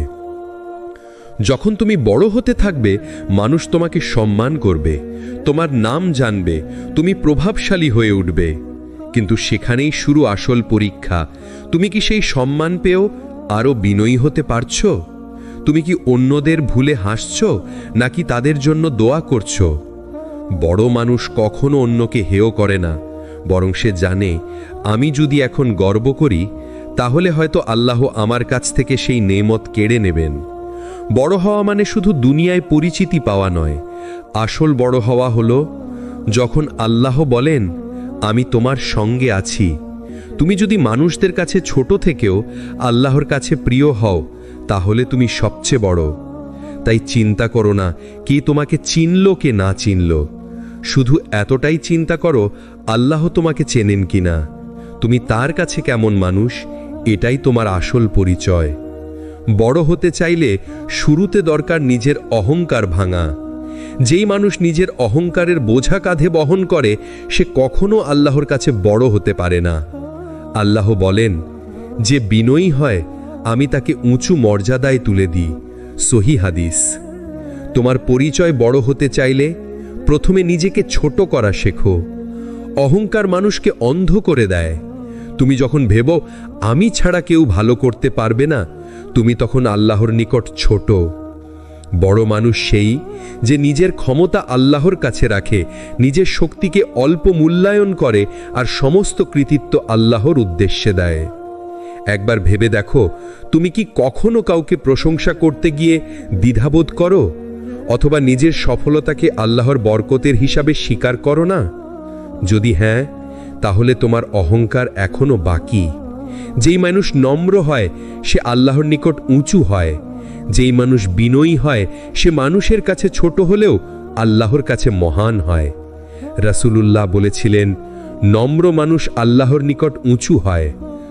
S2: যখন তুমি বড় হতে থাকবে, মানুষ তোমাকে সম্মান করবে, তোমার নাম জানবে, তুমি প্রভাবশালী হয়ে উঠবে। কিন্তু সেখানেই শুরু আসল পরীক্ষা। তুমি কি সেই সম্মান পেয়েও আরও বিনয়ী হতে পারছো? তুমি কি অন্যদের ভুলে হাসছো, নাকি তাদের জন্য দোয়া করছো? বড় মানুষ কখনো অন্যকে হেয় করে না, বরং সে জানে, আমি যদি এখন গর্ব করি তাহলে হয়তো আল্লাহ আমার কাছ থেকে সেই নেমত কেড়ে নেবেন। বড় হওয়া মানে শুধু দুনিয়ায় পরিচিতি পাওয়া নয়। আসল বড় হওয়া হলো যখন আল্লাহ বলেন, আমি তোমার সঙ্গে আছি। তুমি যদি মানুষদের কাছে ছোট থেকেও আল্লাহর কাছে প্রিয় হও, তাহলে তুমি সবচেয়ে বড়। তাই চিন্তা করো না কে তোমাকে চিনল কে না চিনল, শুধু এতটাই চিন্তা করো আল্লাহ তোমাকে চেনেন কিনা, তুমি তার কাছে কেমন মানুষ, এটাই তোমার আসল পরিচয়। বড় হতে চাইলে শুরুতে দরকার নিজের অহংকার ভাঙা। যেই মানুষ নিজের অহংকারের বোঝা কাঁধে বহন করে, সে কখনো আল্লাহর কাছে বড় হতে পারে না। আল্লাহ বলেন, যে বিনয়ী হয় আমি তাকে উঁচু মর্যাদায় তুলে দিই। সহি হাদিস। তোমার পরিচয় বড় হতে চাইলে প্রথমে নিজেকে ছোট করা শেখো। অহংকার মানুষকে অন্ধ করে দেয়। তুমি যখন ভেবো আমি ছাড়া কেউ ভালো করতে পারবে না, তুমি তখন আল্লাহর নিকট ছোট। বড় মানুষ সেই যে নিজের ক্ষমতা আল্লাহর কাছে রাখে, নিজের শক্তিকে অল্প মূল্যায়ন করে আর সমস্ত কৃতিত্ব আল্লাহর উদ্দেশ্যে দেয়। একবার ভেবে দেখো, তুমি কি কখনো কাউকে প্রশংসা করতে গিয়ে দ্বিধাবোধ করো, অথবা নিজের সফলতাকে আল্লাহর বরকতের হিসাবে স্বীকার করো না? যদি হ্যাঁ, তাহলে তোমার অহংকার এখনো বাকি। যেই মানুষ নম্র হয় সে আল্লাহর নিকট উঁচু হয়। যেই মানুষ বিনয়ী হয় সে মানুষের কাছে ছোট হলেও আল্লাহর কাছে মহান হয়। রাসূলুল্লাহ বলেছিলেন, নম্র মানুষ আল্লাহর নিকট উঁচু হয়।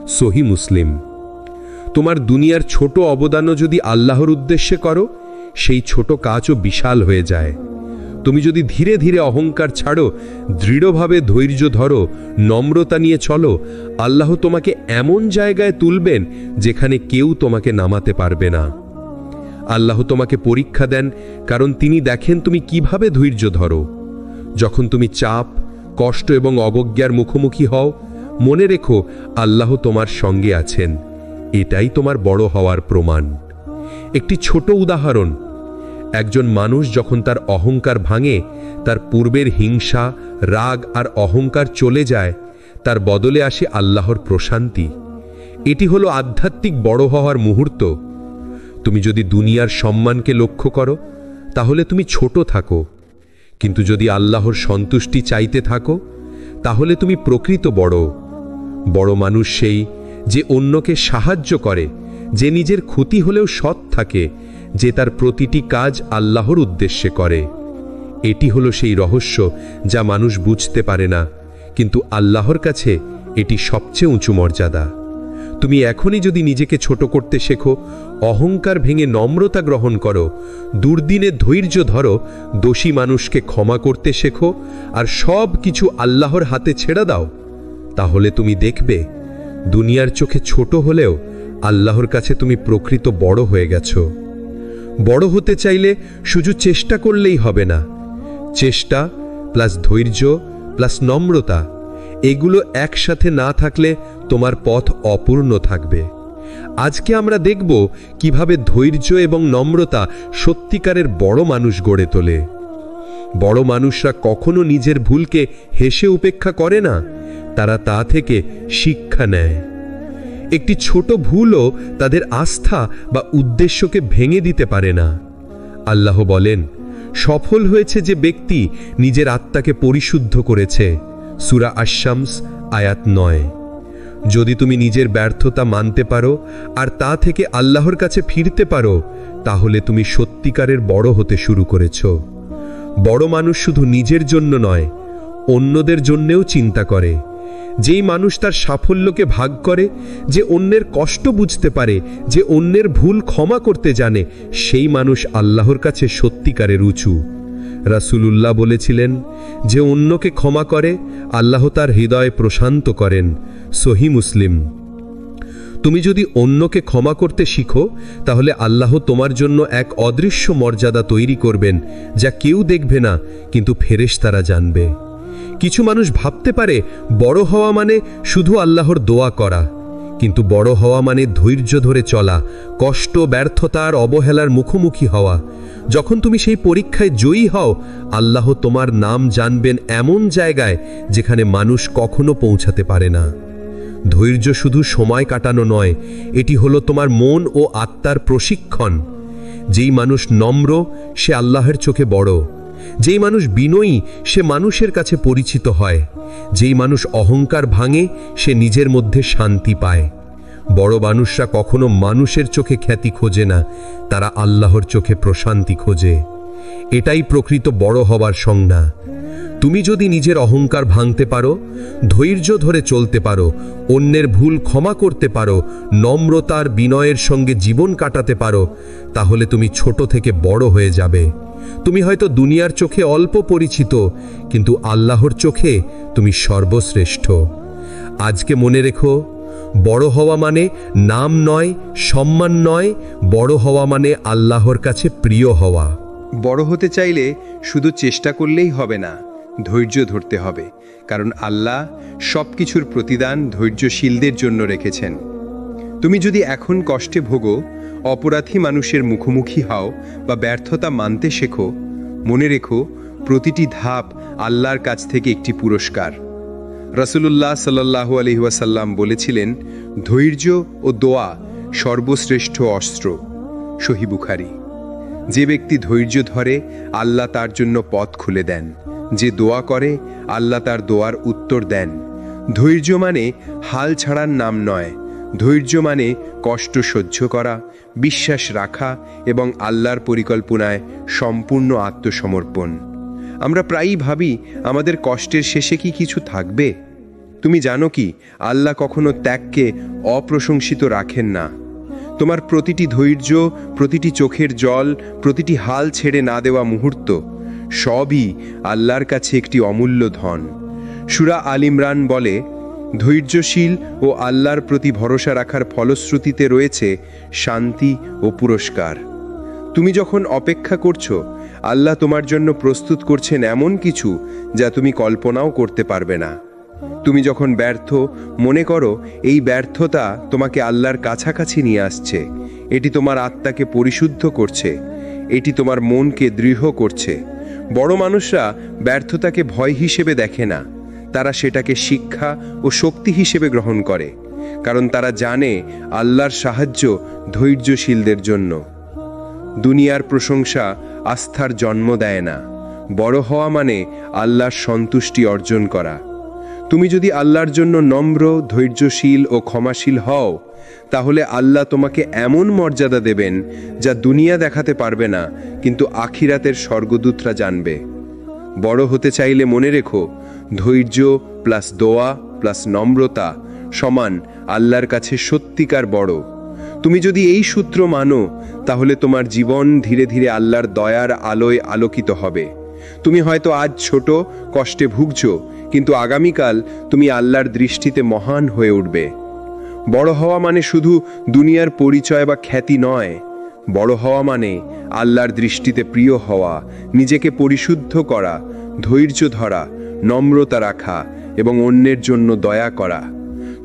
S2: সহি মুসলিম। তোমার দুনিয়ার ছোট অবদানও যদি আল্লাহর উদ্দেশ্যে করো, সেই ছোট কাজও বিশাল হয়ে যায়। তুমি যদি ধীরে ধীরে অহংকার ছাড়ো, দৃঢ়ভাবে ধৈর্য ধরো, নম্রতা নিয়ে চলো, আল্লাহ তোমাকে এমন জায়গায় তুলবেন যেখানে কেউ তোমাকে নামাতে পারবে না। আল্লাহ তোমাকে পরীক্ষা দেন কারণ তিনি দেখেন তুমি কিভাবে ধৈর্য ধরো। যখন তুমি চাপ, কষ্ট এবং অবজ্ঞার মুখোমুখি হও, মনে রেখো আল্লাহ তোমার সঙ্গে আছেন। এটাই তোমার বড় হওয়ার প্রমাণ। একটি ছোট উদাহরণ, একজন মানুষ যখন তার অহংকার ভাঙে, তার পূর্বের হিংসা, রাগ আর অহংকার চলে যায়, তার বদলে আসে আল্লাহর প্রশান্তি। এটি হলো আধ্যাত্মিক বড় হওয়ার মুহূর্ত। তুমি যদি দুনিয়ার সম্মানকে লক্ষ্য করো, তাহলে তুমি ছোট থাকো, কিন্তু যদি আল্লাহর সন্তুষ্টি চাইতে থাকো, তাহলে তুমি প্রকৃত বড়। বড় মানুষ সেই যে অন্যকে সাহায্য করে, যে নিজের ক্ষতি হলেও সৎ থাকে, যে তার প্রতিটি কাজ আল্লাহর উদ্দেশ্যে করে। এটি হলো সেই রহস্য যা মানুষ বুঝতে পারে না, কিন্তু আল্লাহর কাছে এটি সবচেয়ে উঁচু মর্যাদা। তুমি এখনই যদি নিজেকে ছোট করতে শেখো, অহংকার ভেঙে নম্রতা গ্রহণ করো, দুর্দিনে ধৈর্য ধরো, দোষী মানুষকে ক্ষমা করতে শেখো, আর সব কিছু আল্লাহর হাতে ছেড়ে দাও, তাহলে তুমি দেখবে দুনিয়ার চোখে ছোট হলেও আল্লাহর কাছে তুমি প্রকৃত বড় হয়ে গেছো। বড় হতে চাইলে শুধু চেষ্টা করলেই হবে না। চেষ্টা প্লাস ধৈর্য প্লাস নম্রতা, এগুলো একসাথে না থাকলে তোমার পথ অপূর্ণ থাকবে। আজকে আমরা দেখব কিভাবে ধৈর্য এবং নম্রতা সত্যিকারের বড় মানুষ গড়ে তোলে। বড় মানুষরা কখনো নিজের ভুলকে হেসে উপেক্ষা করে না, তারা তা থেকে শিক্ষা নেয়। একটি ছোট ভুলও তাদের আস্থা বা উদ্দেশ্যকে ভেঙে দিতে পারে না। আল্লাহ বলেন, সফল হয়েছে যে ব্যক্তি নিজের আত্মাকে পরিশুদ্ধ করেছে। সূরা আশ-শামস আয়াত 9। যদি তুমি নিজের ব্যর্থতা মানতে পারো আর তা থেকে আল্লাহর কাছে ফিরতে পারো, তাহলে তুমি সত্যিকারের বড় হতে শুরু করেছো। বড় মানুষ শুধু নিজের জন্য নয়, অন্যদের জন্যেও চিন্তা করে। যেই মানুষ তার সাফল্যকে ভাগ করে, যে অন্যের কষ্ট বুঝতে পারে, যে অন্যের ভুল ক্ষমা করতে জানে, সেই মানুষ আল্লাহর কাছে সত্যিকারের উঁচু। রাসূলুল্লাহ বলেছিলেন, যে অন্যকে ক্ষমা করে আল্লাহ তার হৃদয় প্রশান্ত করেন। সহিহ মুসলিম। তুমি যদি অন্যকে ক্ষমা করতে শিখো, তাহলে আল্লাহ তোমার জন্য এক অদৃশ্য মর্যাদা তৈরি করবেন, যা কেউ দেখবে না, কিন্তু ফেরেশতারা জানবে। কিছু মানুষ ভাবতে পারে বড় হওয়া মানে শুধু আল্লাহর দোয়া করা, কিন্তু বড় হওয়া মানে ধৈর্য ধরে চলা, কষ্ট, ব্যর্থতা আর অবহেলার মুখোমুখি হওয়া। যখন তুমি সেই পরীক্ষায় জয়ী হও, আল্লাহ তোমার নাম জানবেন এমন জায়গায় যেখানে মানুষ কখনো পৌঁছাতে পারে না। ধৈর্য শুধু সময় কাটানো নয়, এটি হলো তোমার মন ও আত্মার প্রশিক্ষণ। যেই মানুষ নম্র, সে আল্লাহর চোখে বড়। যেই মানুষ বিনয়ী, সে মানুষের কাছে পরিচিত হয়। যেই মানুষ অহংকার ভাঙে, সে নিজের মধ্যে শান্তি পায়। বড় মানুষরা কখনো মানুষের চোখে খ্যাতি খোঁজে না, তারা আল্লাহর চোখে প্রশান্তি খোঁজে। এটাই প্রকৃত বড় হবার সংজ্ঞা। তুমি যদি নিজের অহংকার ভাঙতে পারো, ধৈর্য ধরে চলতে পারো, অন্যের ভুল ক্ষমা করতে পারো, নম্রতার বিনয়ের সঙ্গে জীবন কাটাতে পারো, তাহলে তুমি ছোট থেকে বড় হয়ে যাবে। তুমি হয়তো দুনিয়ার চোখে অল্প পরিচিত, কিন্তু আল্লাহর চোখে তুমি সর্বশ্রেষ্ঠ। আজকে মনে রেখো, বড় হওয়া মানে নাম নয়, সম্মান নয়, বড় হওয়া মানে আল্লাহর কাছে প্রিয় হওয়া।
S1: বড় হতে চাইলে শুধু চেষ্টা করলেই হবে না, ধৈর্য ধরতে হবে, কারণ আল্লাহ সব কিছুর প্রতিদান ধৈর্যশীলদের জন্য রেখেছেন। তুমি যদি এখন কষ্টে ভোগো, অপরাধী মানুষের মুখোমুখি হও বা ব্যর্থতা মানতে শেখো, মনে রেখো প্রতিটি ধাপ আল্লাহর কাছ থেকে একটি পুরস্কার। রাসূলুল্লাহ সাল্লাল্লাহু আলাইহি ওয়াসাল্লাম বলেছিলেন, ধৈর্য ও দোয়া সর্বশ্রেষ্ঠ অস্ত্র। সহিহ বুখারী। যে ব্যক্তি ধৈর্য ধরে, আল্লাহ তার জন্য পথ খুলে দেন। যে দোয়া করে, আল্লাহ তার দোয়ার উত্তর দেন। ধৈর্য মানে হাল ছাড়ার নাম নয়। ধৈর্য মানে কষ্ট সহ্য করা, বিশ্বাস রাখা এবং আল্লাহর পরিকল্পনায় সম্পূর্ণ আত্মসমর্পণ। আমরা প্রায়ই ভাবি আমাদের কষ্টের শেষে কি কিছু থাকবে। তুমি জানো কি, আল্লাহ কখনো ত্যাগকে অপ্রশংসিত রাখেন না। তোমার প্রতিটি ধৈর্য, প্রতিটি চোখের জল, প্রতিটি হাল ছেড়ে না দেওয়া মুহূর্ত, সবই আল্লাহর কাছে একটি অমূল্য ধন। সূরা আল ইমরান বলে, ধৈর্যশীল ও আল্লাহর প্রতি ভরসা রাখার ফলশ্রুতিতে রয়েছে শান্তি ও পুরস্কার। তুমি যখন অপেক্ষা করছো, আল্লাহ তোমার জন্য প্রস্তুত করছেন এমন কিছু যা তুমি কল্পনাও করতে পারবে না। তুমি যখন ব্যর্থ, মনে করো এই ব্যর্থতা তোমাকে আল্লাহর কাছাকাছি নিয়ে আসছে। এটি তোমার আত্মাকে পরিশুদ্ধ করছে, এটি তোমার মনকে দৃঢ় করছে। বড় মানুষরা ব্যর্থতাকে ভয় হিসেবে দেখে না, তারা সেটাকে শিক্ষা ও শক্তি হিসেবে গ্রহণ করে, কারণ তারা জানে আল্লাহর সাহায্য ধৈর্যশীলদের জন্য। দুনিয়ার প্রশংসা আস্থার জন্ম দেয় না। বড় হওয়া মানে আল্লাহর সন্তুষ্টি অর্জন করা। তুমি যদি আল্লাহর জন্য নম্র, ধৈর্যশীল ও ক্ষমাশীল হও, তাহলে আল্লাহ তোমাকে এমন মর্যাদা দেবেন যা দুনিয়া দেখাতে পারবে না, কিন্তু আখিরাতের স্বর্গদূতরা জানবে। বড় হতে চাইলে মনে রেখো, ধৈর্য প্লাস দোয়া প্লাস নম্রতা সমান আল্লাহর কাছে সত্যিকার বড়। তুমি যদি এই সূত্র মানো, তাহলে তোমার জীবন ধীরে ধীরে আল্লাহর দয়ার আলোয় আলোকিত হবে। তুমি হয়তো আজ ছোট কষ্টে ভুগছো, কিন্তু আগামীকাল তুমি আল্লাহর দৃষ্টিতে মহান হয়ে উঠবে। বড় হওয়া মানে শুধু দুনিয়ার পরিচয় বা খ্যাতি নয়। বড় হওয়া মানে আল্লাহর দৃষ্টিতে প্রিয় হওয়া, নিজেকে পরিশুদ্ধ করা, ধৈর্য ধরা, নম্রতা রাখা এবং অন্যের জন্য দয়া করা।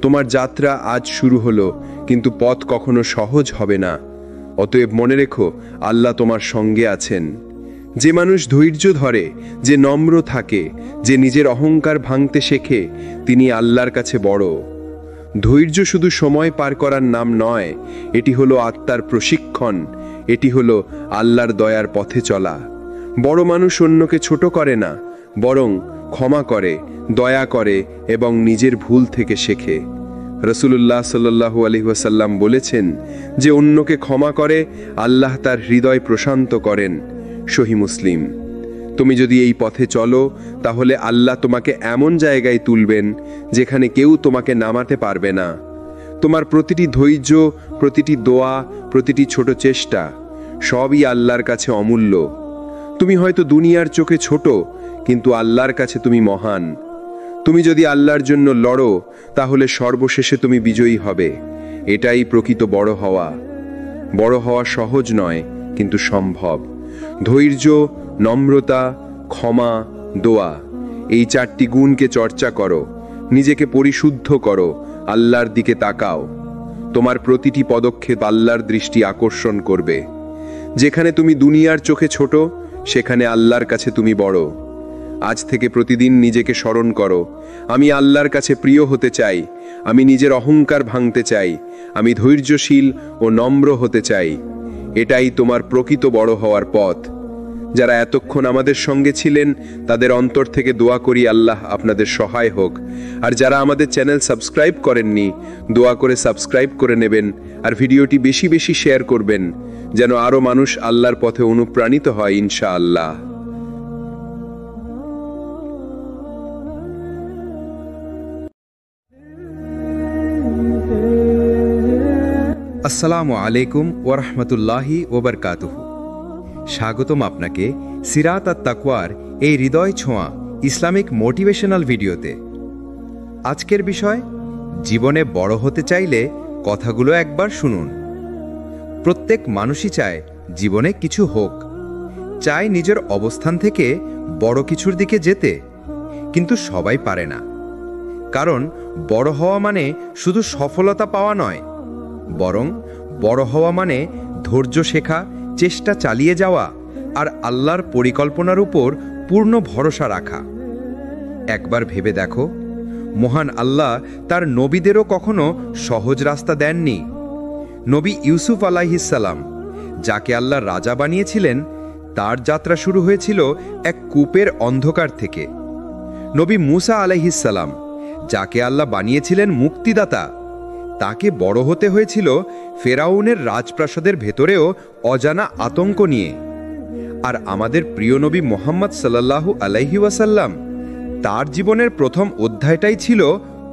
S1: তোমার যাত্রা আজ শুরু হলো, কিন্তু পথ কখনো সহজ হবে না। অতএব মনে রেখো, আল্লাহ তোমার সঙ্গে আছেন। যে মানুষ ধৈর্য ধরে, যে নম্র থাকে, যে নিজের অহংকার ভাঙতে শেখে, তিনি আল্লাহর কাছে বড়। ধৈর্য শুধু সময় পার করার নাম নয়, এটি হলো আত্মার প্রশিক্ষণ, এটি হলো আল্লাহর দয়ার পথে চলা। বড় মানুষ অন্যকে ছোট করে না, বরং ক্ষমা করে, দয়া করে এবং নিজের ভুল থেকে শেখে। রাসূলুল্লাহ সাল্লাল্লাহু আলাইহি ওয়াসাল্লাম বলেছেন, যে অন্যকে ক্ষমা করে, আল্লাহ তার হৃদয় প্রশান্ত করেন। সহিহ মুসলিম। তুমি যদি এই পথে চলো, তাহলে আল্লাহ তোমাকে এমন জায়গায় তুলবেন যেখানে কেউ তোমাকে নামাতে পারবে না। তোমার প্রতিটি ধৈর্য, প্রতিটি দোয়া, প্রতিটি ছোট চেষ্টা, সবই আল্লাহর কাছে অমূল্য।
S3: তুমি হয়তো দুনিয়ার চোখে ছোট, কিন্তু আল্লাহর কাছে তুমি মহান। তুমি যদি আল্লাহর জন্য লড়ো, তাহলে সর্বশেষে তুমি বিজয়ী হবে। এটাই প্রকৃত বড় হওয়া। বড় হওয়া সহজ নয়, কিন্তু সম্ভব। ধৈর্য, নম্রতা, ক্ষমা, দোয়া, এই 4টি গুণকে চর্চা করো। নিজেকে পরিশুদ্ধ করো, আল্লাহর দিকে তাকাও। তোমার প্রতিটি পদক্ষেপ আল্লাহর দৃষ্টি আকর্ষণ করবে। যেখানে তুমি দুনিয়ার চোখে ছোট, সেখানে আল্লাহর কাছে তুমি বড়। আজ থেকে প্রতিদিন নিজেকে স্মরণ করো, আমি আল্লাহর কাছে প্রিয় হতে চাই, আমি নিজের অহংকার ভাঙতে চাই, আমি ধৈর্যশীল ও নম্র হতে চাই। এটাই তোমার প্রকৃত বড় হওয়ার পথ। যারা এতক্ষণ আমাদের সঙ্গে ছিলেন, তাদের অন্তর থেকে দোয়া করি আল্লাহ আপনাদের সহায় হোক। আর যারা আমাদের চ্যানেল সাবস্ক্রাইব করেননি, দোয়া করে সাবস্ক্রাইব করে নেবেন, আর ভিডিওটি বেশি বেশি শেয়ার করবেন, যেন আরও মানুষ আল্লাহর পথে অনুপ্রাণিত হয় ইনশাআল্লাহ।
S1: আসসালামু আলাইকুম ওরহমতুল্লাহি ওবরকাতুহু। স্বাগতম আপনাকে সিরাত আত তাকওয়ার এই হৃদয় ছোঁয়া ইসলামিক মোটিভেশনাল ভিডিওতে। আজকের বিষয়, জীবনে বড় হতে চাইলে কথাগুলো একবার শুনুন। প্রত্যেক মানুষই চায় জীবনে কিছু হোক, চায় নিজের অবস্থান থেকে বড় কিছুর দিকে যেতে, কিন্তু সবাই পারে না। কারণ বড় হওয়া মানে শুধু সফলতা পাওয়া নয়, বরং বড় হওয়া মানে ধৈর্য শেখা, চেষ্টা চালিয়ে যাওয়া আর আল্লাহর পরিকল্পনার উপর পূর্ণ ভরসা রাখা। একবার ভেবে দেখো, মহান আল্লাহ তার নবীদেরও কখনো সহজ রাস্তা দেননি। নবী ইউসুফ আলাইহিসসালাম, যাকে আল্লাহ রাজা বানিয়েছিলেন, তার যাত্রা শুরু হয়েছিল এক কূপের অন্ধকার থেকে। নবী মুসা আলাইহিসসালাম, যাকে আল্লাহ বানিয়েছিলেন মুক্তিদাতা, তাকে বড় হতে হয়েছিল ফেরাউনের রাজপ্রাসাদের ভেতরেও অজানা আতঙ্ক নিয়ে। আর আমাদের প্রিয় নবী মুহাম্মদ সাল্লাল্লাহু আলাইহি ওয়াসাল্লাম, তার জীবনের প্রথম অধ্যায়টাই ছিল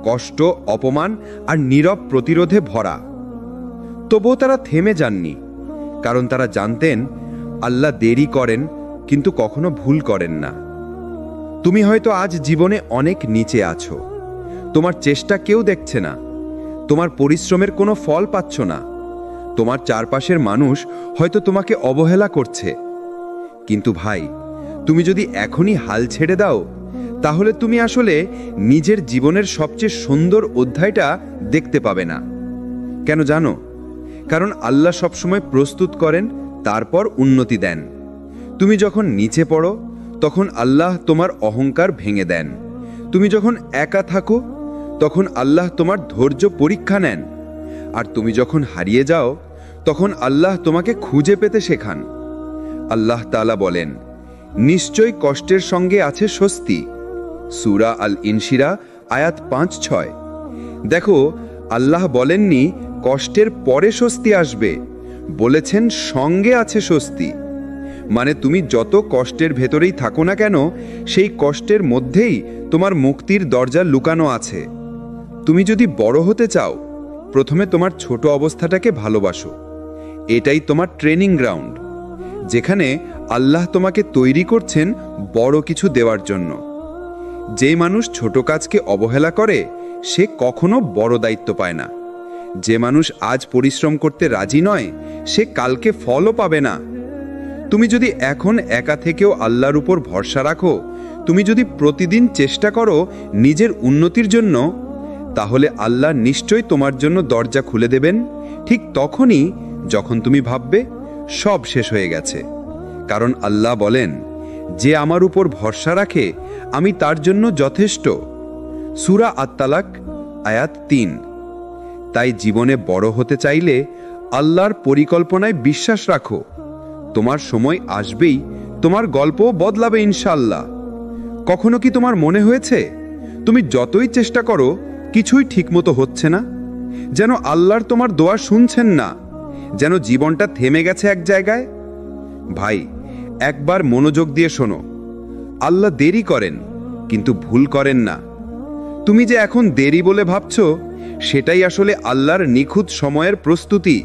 S1: কষ্ট, অপমান আর নীরব প্রতিরোধে ভরা। তবুও তারা থেমে যাননি, কারণ তারা জানতেন আল্লাহ দেরি করেন, কিন্তু কখনো ভুল করেন না। তুমি হয়তো আজ জীবনে অনেক নিচে আছো, তোমার চেষ্টা কেউ দেখছে না, তোমার পরিশ্রমের কোনো ফল পাচ্ছ না, তোমার চারপাশের মানুষ হয়তো তোমাকে অবহেলা করছে। কিন্তু ভাই, তুমি যদি এখনই হাল ছেড়ে দাও, তাহলে তুমি আসলে নিজের জীবনের সবচেয়ে সুন্দর অধ্যায়টা দেখতে পাবে না। কেন জানো? কারণ আল্লাহ সবসময় প্রস্তুত করেন, তারপর উন্নতি দেন। তুমি যখন নিচে পড়ো, তখন আল্লাহ তোমার অহংকার ভেঙে দেন। তুমি যখন একা থাকো, তখন আল্লাহ তোমার ধৈর্য পরীক্ষা নেন। আর তুমি যখন হারিয়ে যাও, তখন আল্লাহ তোমাকে খুঁজে পেতে শেখান। আল্লাহ তাআলা বলেন, নিশ্চয় কষ্টের সঙ্গে আছে স্বস্তি। সূরা আল ইনশিরা আয়াত 5-6। দেখো, আল্লাহ বলেননি কষ্টের পরে স্বস্তি আসবে, বলেছেন সঙ্গে আছে স্বস্তি। মানে তুমি যত কষ্টের ভেতরেই থাকো না কেন, সেই কষ্টের মধ্যেই তোমার মুক্তির দরজা লুকানো আছে। তুমি যদি বড় হতে চাও, প্রথমে তোমার ছোট অবস্থাটাকে ভালোবাসো। এটাই তোমার ট্রেনিং গ্রাউন্ড, যেখানে আল্লাহ তোমাকে তৈরি করছেন বড় কিছু দেওয়ার জন্য। যেই মানুষ ছোট কাজকে অবহেলা করে, সে কখনো বড় দায়িত্ব পায় না। যে মানুষ আজ পরিশ্রম করতে রাজি নয়, সে কালকে ফলও পাবে না। তুমি যদি এখন একা থেকেও আল্লাহর উপর ভরসা রাখো, তুমি যদি প্রতিদিন চেষ্টা করো নিজের উন্নতির জন্য, তাহলে আল্লাহ নিশ্চয়ই তোমার জন্য দরজা খুলে দেবেন, ঠিক তখনই যখন তুমি ভাববে সব শেষ হয়ে গেছে। কারণ আল্লাহ বলেন, যে আমার উপর ভরসা রাখে, আমি তার জন্য যথেষ্ট। সূরা আত-তালাক আয়াত 3। তাই জীবনে বড় হতে চাইলে আল্লাহর পরিকল্পনায় বিশ্বাস রাখো। তোমার সময় আসবেই, তোমার গল্পও বদলাবে ইনশাআল্লাহ। কখনো কি তোমার মনে হয়েছে তুমি যতই চেষ্টা করো, কিছুই ঠিকমতো হচ্ছে না? যেন আল্লাহর তোমার দোয়া শুনছেন না, যেন জীবনটা থেমে গেছে এক জায়গায়? ভাই, একবার মনোযোগ দিয়ে শোনো, আল্লাহ দেরি করেন, কিন্তু ভুল করেন না। তুমি যে এখন দেরি বলে ভাবছো, সেটাই আসলে আল্লাহর নিখুঁত সময়ের প্রস্তুতি।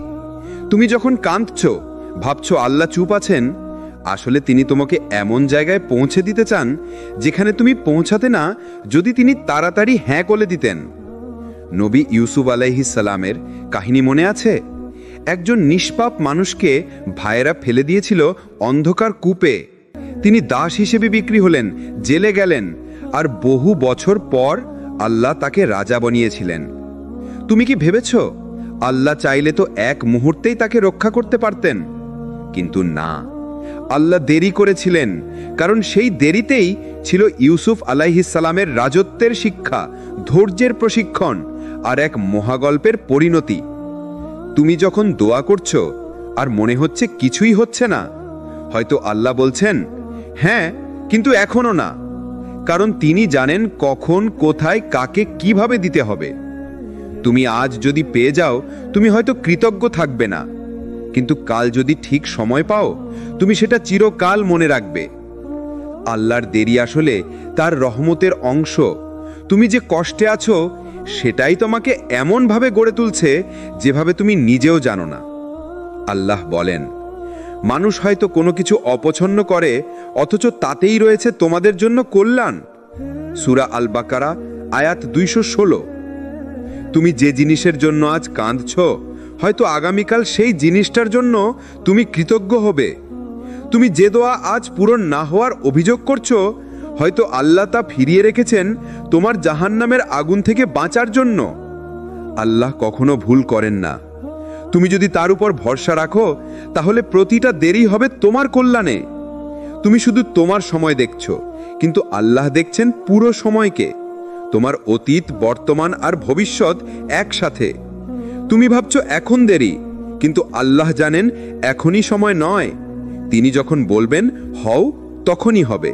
S1: তুমি যখন কাঁদছো, ভাবছো আল্লাহ চুপ আছেন,
S3: আসলে তিনি তোমাকে এমন জায়গায় পৌঁছে দিতে চান যেখানে তুমি পৌঁছাতে না যদি তিনি তাড়াতাড়ি হ্যাঁ করে দিতেন। নবী ইউসুফ আলাইহিস সালামের কাহিনী মনে আছে? একজন নিষ্পাপ মানুষকে ভাইয়েরা ফেলে দিয়েছিল অন্ধকার কূপে। তিনি দাস হিসেবে বিক্রি হলেন, জেলে গেলেন, আর বহু বছর পর আল্লাহ তাকে রাজা বানিয়েছিলেন। তুমি কি ভেবেছ আল্লাহ চাইলে তো এক মুহূর্তেই তাকে রক্ষা করতে পারতেন? কিন্তু না, আল্লাহ দেরি করেছিলেন, কারণ সেই দেরিতেই ছিল ইউসুফ আলাইহিস সালামের রাজত্বের শিক্ষা, ধৈর্যের প্রশিক্ষণ আর এক মহাগল্পের পরিণতি। তুমি যখন দোয়া করছো আর মনে হচ্ছে কিছুই হচ্ছে না, হয়তো আল্লাহ বলছেন হ্যাঁ, কিন্তু এখনো না, কারণ তিনি জানেন কখন, কোথায়, কাকে কিভাবে দিতে হবে। তুমি আজ যদি পেয়ে যাও, তুমি হয়তো কৃতজ্ঞ থাকবে না, কিন্তু কাল যদি ঠিক সময় পাও, তুমি সেটা চিরকাল মনে রাখবে। আল্লাহর দেরি আসলে তার রহমতের অংশ। তুমি যে কষ্টে আছো সেটাই তোমাকে এমনভাবে গড়ে তুলছে যেভাবে তুমি নিজেও জানো না। আল্লাহ বলেন, মানুষ হয়তো কোনো কিছু অপছন্দ করে, অথচ তাতেই রয়েছে তোমাদের জন্য কল্যাণ। সূরা আল বাকারা আয়াত 216। তুমি যে জিনিসের জন্য আজ কাঁদছো, হয়তো আগামীকাল সেই জিনিসটার জন্য তুমি কৃতজ্ঞ হবে। তুমি যে দোয়া আজ পূরণ না হওয়ার অভিযোগ করছো, হয়তো আল্লাহ তা ফিরিয়ে রেখেছেন তোমার জাহান্নামের আগুন থেকে বাঁচার জন্য। আল্লাহ কখনো ভুল করেন না। তুমি যদি তার উপর ভরসা রাখো, তাহলে প্রতিটা দেরি হবে তোমার কল্যাণে। তুমি শুধু তোমার সময় দেখছো, কিন্তু আল্লাহ দেখছেন পুরো সময়কে, তোমার অতীত, বর্তমান আর ভবিষ্যৎ একসাথে। তুমি ভাবছো এখন দেরি, কিন্তু আল্লাহ জানেন এখনই সময় নয়। তিনি যখন বলবেন হও, তখনই হবে।